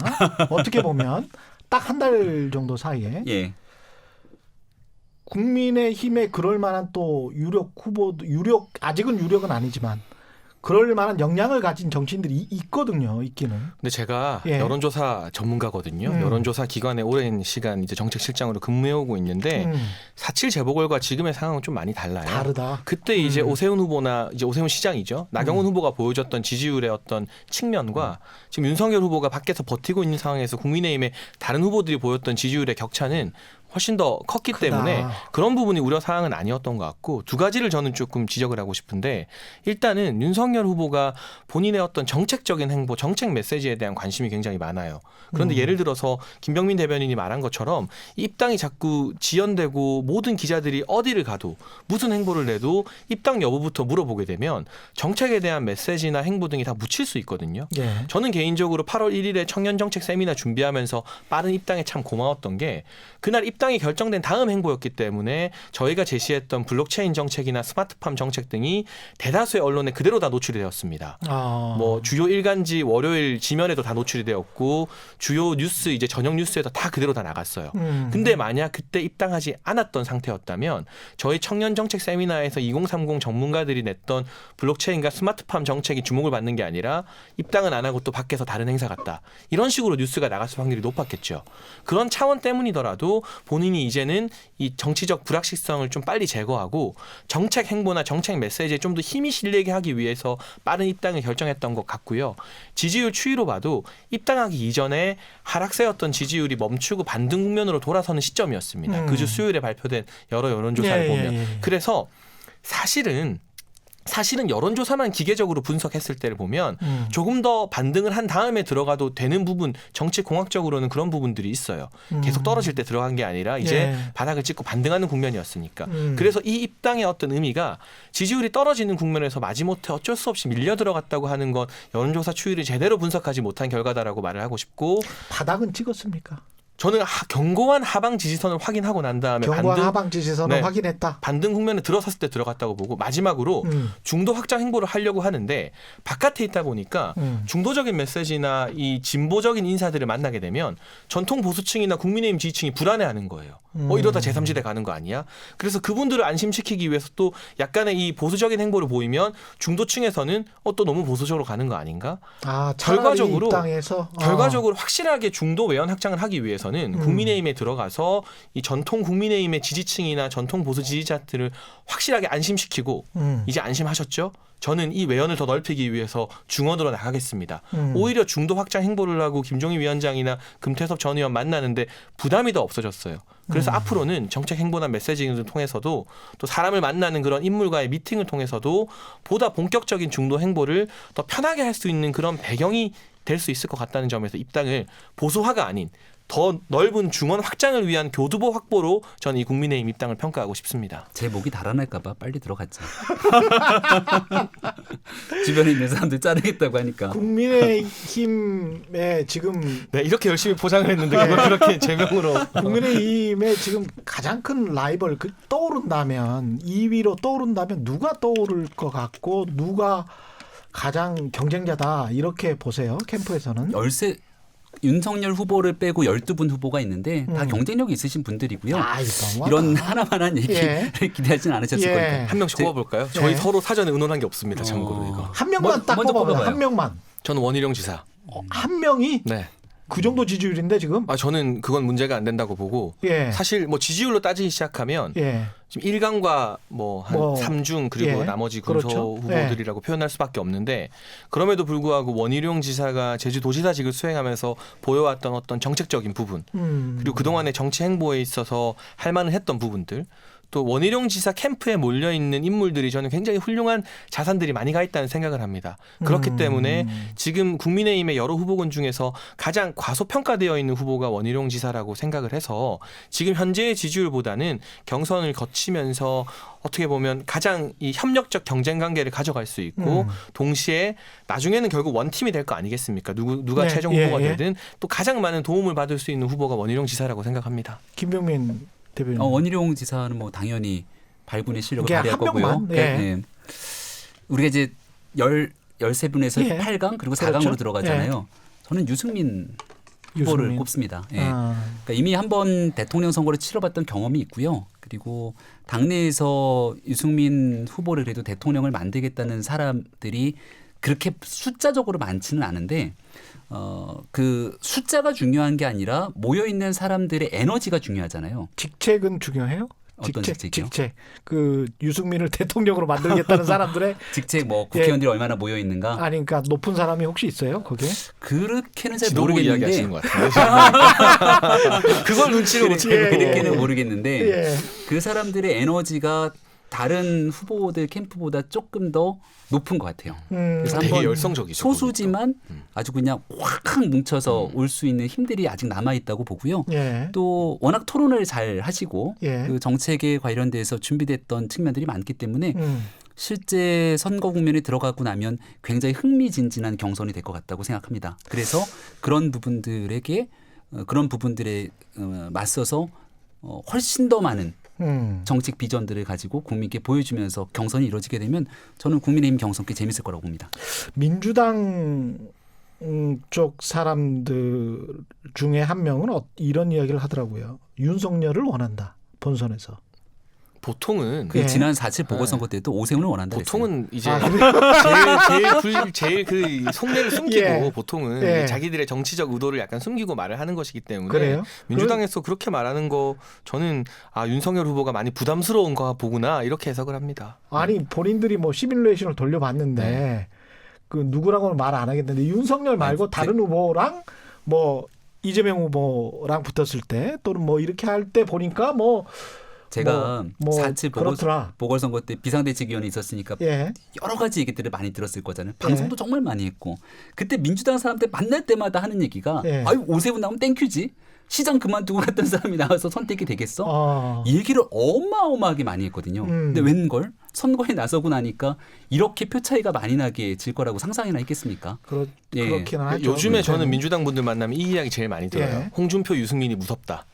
어떻게 보면 딱 한 달 정도 사이에. 예. 국민의힘에 그럴 만한 또 아직은 유력은 아니지만 그럴 만한 역량을 가진 정치인들이 있거든요. 있기는. 근데 제가 예. 여론조사 전문가거든요. 여론조사 기관에 오랜 시간 이제 정책실장으로 근무해오고 있는데 4.7 재보궐과 지금의 상황은 좀 많이 달라요. 다르다. 그때 이제 오세훈 후보나 이제 오세훈 시장이죠. 나경원 후보가 보여줬던 지지율의 어떤 측면과 지금 윤석열 후보가 밖에서 버티고 있는 상황에서 국민의힘의 다른 후보들이 보였던 지지율의 격차는 훨씬 더 컸기 크다. 때문에 그런 부분이 우려 사항은 아니었던 것 같고 두 가지를 저는 조금 지적을 하고 싶은데 일단은 윤석열 후보가 본인의 어떤 정책적인 행보, 정책 메시지에 대한 관심이 굉장히 많아요. 그런데 예를 들어서 김병민 대변인이 말한 것처럼 입당이 자꾸 지연되고 모든 기자들이 어디를 가도 무슨 행보를 내도 입당 여부부터 물어보게 되면 정책에 대한 메시지나 행보 등이 다 묻힐 수 있거든요. 예. 저는 개인적으로 8월 1일에 청년정책 세미나 준비하면서 빠른 입당에 참 고마웠던 게 그날 입당이 결정된 다음 행보였기 때문에 저희가 제시했던 블록체인 정책이나 스마트팜 정책 등이 대다수의 언론에 그대로 다 노출이 되었습니다. 뭐 주요 일간지 월요일 지면에도 다 노출이 되었고 주요 뉴스 이제 저녁 뉴스에도 다 그대로 다 나갔어요. 근데 만약 그때 입당하지 않았던 상태였다면 저희 청년정책 세미나에서 2030 전문가들이 냈던 블록체인과 스마트팜 정책이 주목을 받는 게 아니라 입당은 안 하고 또 밖에서 다른 행사 갔다. 이런 식으로 뉴스가 나갔을 확률이 높았겠죠. 그런 차원 때문이더라도 본인이 이제는 이 정치적 불확실성을 좀 빨리 제거하고 정책 행보나 정책 메시지에 좀 더 힘이 실리게 하기 위해서 빠른 입당을 결정했던 것 같고요. 지지율 추이로 봐도 입당하기 이전에 하락세였던 지지율이 멈추고 반등 국면으로 돌아서는 시점이었습니다. 그 주 수요일에 발표된 여러 여론조사를 보면. 그래서 사실은 여론조사만 기계적으로 분석했을 때를 보면 조금 더 반등을 한 다음에 들어가도 되는 부분 정치공학적으로는 그런 부분들이 있어요. 계속 떨어질 때 들어간 게 아니라 이제 바닥을 찍고 반등하는 국면이었으니까. 그래서 이 입당의 어떤 의미가 지지율이 떨어지는 국면에서 마지못해 어쩔 수 없이 밀려 들어갔다고 하는 건 여론조사 추이를 제대로 분석하지 못한 결과다라고 말을 하고 싶고. 바닥은 찍었습니까? 저는 견고한 하방 지지선을 확인하고 난 다음에 하방 지지선을 확인했다. 반등 국면에 들어섰을 때 들어갔다고 보고 마지막으로 중도 확장 행보를 하려고 하는데 바깥에 있다 보니까 중도적인 메시지나 이 진보적인 인사들을 만나게 되면 전통 보수층이나 국민의힘 지지층이 불안해하는 거예요. 이러다 제3지대 가는 거 아니야? 그래서 그분들을 안심시키기 위해서 또 약간의 이 보수적인 행보를 보이면 중도층에서는 또 너무 보수적으로 가는 거 아닌가? 결과적으로 확실하게 중도 외연 확장을 하기 위해서는 대해서는 국민의힘에 들어가서 이 전통 국민의힘의 지지층이나 전통 보수 지지자들을 확실하게 안심시키고 이제 안심하셨죠? 저는 이 외연을 더 넓히기 위해서 중원으로 나가겠습니다. 오히려 중도 확장 행보를 하고 김종인 위원장이나 금태섭 전 의원 만나는데 부담이 더 없어졌어요. 그래서 앞으로는 정책 행보나 메시징을 통해서도 또 사람을 만나는 그런 인물과의 미팅을 통해서도 보다 본격적인 중도 행보를 더 편하게 할 수 있는 그런 배경이 될 수 있을 것 같다는 점에서 입당을 보수화가 아닌 더 넓은 중원 확장을 위한 교두보 확보로 저는 이 국민의힘 입당을 평가하고 싶습니다. 제 목이 달아날까 봐 빨리 들어갔죠. 주변에 있는 사람들 자르겠다고 하니까. 국민의힘에 지금 네, 이렇게 열심히 포장을 했는데 그걸 그렇게 제명으로. 국민의힘에 지금 가장 큰 라이벌 떠오른다면 2위로 떠오른다면 누가 떠오를 것 같고 누가 가장 경쟁자다 이렇게 보세요. 캠프에서는. 윤석열 후보를 빼고 12분 후보가 있는데 다 경쟁력이 있으신 분들이고요. 이런 하나만한 얘기를 기대하지는 않으셨을 거니까. 한 명씩 뽑아볼까요? 저희 서로 사전에 의논한 게 없습니다. 참고로 이거. 한 명만 딱 먼저 뽑아봐요. 뽑아봐요. 한 명만. 저는 원희룡 지사. 한 명이 네. 그 정도 지지율인데 지금? 저는 그건 문제가 안 된다고 보고 예. 사실 뭐 지지율로 따지기 시작하면 예. 지금 1강과 뭐 한 3중 그리고 예. 나머지 군소 그렇죠. 후보들이라고 표현할 수밖에 없는데 그럼에도 불구하고 원희룡 지사가 제주도지사직을 수행하면서 보여왔던 어떤 정책적인 부분 그리고 그동안의 정치 행보에 있어서 할 만은 했던 부분들 또 원희룡 지사 캠프에 몰려있는 인물들이 저는 굉장히 훌륭한 자산들이 많이 가 있다는 생각을 합니다. 그렇기 때문에 지금 국민의힘의 여러 후보군 중에서 가장 과소평가되어 있는 후보가 원희룡 지사라고 생각을 해서 지금 현재의 지지율보다는 경선을 거치면서 어떻게 보면 가장 이 협력적 경쟁 관계를 가져갈 수 있고 동시에 나중에는 결국 원팀이 될 거 아니겠습니까? 누가 네, 최종 후보가 되든 또 가장 많은 도움을 받을 수 있는 후보가 원희룡 지사라고 생각합니다. 김병민 대표님. 원희룡 지사는 뭐 당연히 발군의 실력을 발휘할 한 거고요. 명만? 예. 네. 우리가 이제 13분에서 예. 8강 그리고 4강으로 그렇죠. 들어가잖아요. 저는 유승민 후보를 꼽습니다. 예. 그러니까 이미 한번 대통령 선거를 치러봤던 경험이 있고요. 그리고 당내에서 유승민 후보를 그래도 대통령을 만들겠다는 사람들이 그렇게 숫자적으로 많지는 않은데 그 숫자가 중요한 게 아니라 모여 있는 사람들의 에너지가 중요하잖아요. 직책은 중요해요? 어떤 직책이요? 직책. 그 유승민을 대통령으로 만들겠다는 사람들의 직책 뭐 국회의원들이 얼마나 모여 있는가? 아니 그러니까 높은 사람이 혹시 있어요 거기에? 그렇게는 잘 지도부 모르겠는데 이야기하시는 것 같은데 그걸 눈치를 못 채고 그렇게는 모르겠는데 예. 그 사람들의 에너지가 다른 후보들 캠프보다 조금 더 높은 것 같아요. 그래서 되게 한번 열성적이죠. 소수지만 아주 그냥 확 뭉쳐서 올 수 있는 힘들이 아직 남아 있다고 보고요. 예. 또 워낙 토론을 잘 하시고 예. 그 정책에 관련돼서 준비됐던 측면들이 많기 때문에 실제 선거 국면에 들어가고 나면 굉장히 흥미진진한 경선이 될 것 같다고 생각합니다. 그래서 그런 부분들에 맞서서 훨씬 더 많은 정책 비전들을 가지고 국민께 보여주면서 경선이 이루어지게 되면 저는 국민의힘 경선 꽤 재밌을 거라고 봅니다. 민주당 쪽 사람들 중에 한 명은 이런 이야기를 하더라고요. 윤석열을 원한다. 본선에서. 보통은 그 지난 4.7 보궐선거 때도 오세훈을 원한다 보통은 그랬어요. 이제 제일 그 속내를 숨기고 예. 보통은 예. 자기들의 정치적 의도를 약간 숨기고 말을 하는 것이기 때문에 그래요? 민주당에서 그렇게 말하는 거 저는 윤석열 후보가 많이 부담스러운 거 보구나 이렇게 해석을 합니다. 아니 본인들이 뭐 시뮬레이션을 돌려봤는데 그 누구라고는 말 안 하겠는데 윤석열 말고 다른 후보랑 뭐 이재명 후보랑 붙었을 때 또는 뭐 이렇게 할 때 보니까 뭐 제가 뭐 4.7 그렇더라. 보궐선거 때 비상대책위원회 있었으니까 예. 여러 가지 얘기들을 많이 들었을 거잖아요. 방송도 정말 많이 했고 그때 민주당 사람들 만날 때마다 하는 얘기가 예. 아유 오세훈 나오면 땡큐지. 시장 그만두고 갔던 사람이 나와서 선택이 되겠어? 이 얘기를 어마어마하게 많이 했거든요. 근데 웬걸? 선거에 나서고 나니까 이렇게 표 차이가 많이 나게 질 거라고 상상이나 했겠습니까? 예. 그렇기는 하죠. 요즘에 저는 민주당 분들 만나면 이 이야기 제일 많이 들어요. 예. 홍준표, 유승민이 무섭다.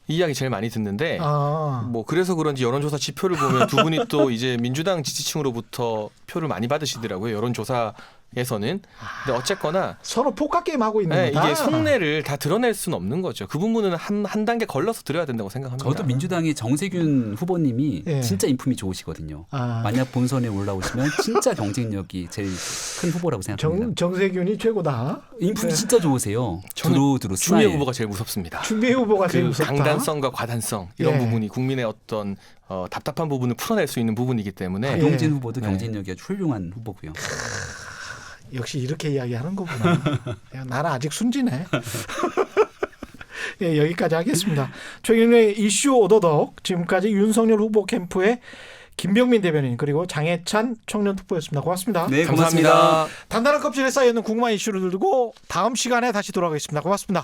이 이야기 제일 많이 듣는데 뭐 그래서 그런지 여론조사 지표를 보면 두 분이 또 이제 민주당 지지층으로부터 표를 많이 받으시더라고요. 여론조사 에서는. 근데 어쨌거나 서로 포카 게임 하고 있는 네, 거다. 이게 속내를 다 드러낼 수는 없는 거죠. 그 부분은 한 단계 걸러서 드려야 된다고 생각합니다. 저도 민주당의 정세균 후보님이 예. 진짜 인품이 좋으시거든요. 아. 만약 본선에 올라오시면 진짜 경쟁력이 제일 큰 후보라고 생각합니다. 정세균이 최고다. 인품이 네. 진짜 좋으세요. 저는 두루두루 추미애 스마일. 후보가 제일 무섭습니다. 추미애 후보가 제일 그 무섭다. 강단성과 과단성 이런 예. 부분이 국민의 어떤 답답한 부분을 풀어낼 수 있는 부분이기 때문에 박용진 예. 후보도 경쟁력이 아주 훌륭한 후보고요. 역시 이렇게 이야기하는 거구나. 야, 나는 아직 순진해. 예, 여기까지 하겠습니다. 최경영의 이슈 오도독 지금까지 윤석열 후보 캠프의 김병민 대변인 그리고 장해찬 청년특보였습니다. 고맙습니다. 네, 감사합니다. 단단한 껍질에 쌓여있는 궁금한 이슈를 들고 다음 시간에 다시 돌아가겠습니다. 고맙습니다.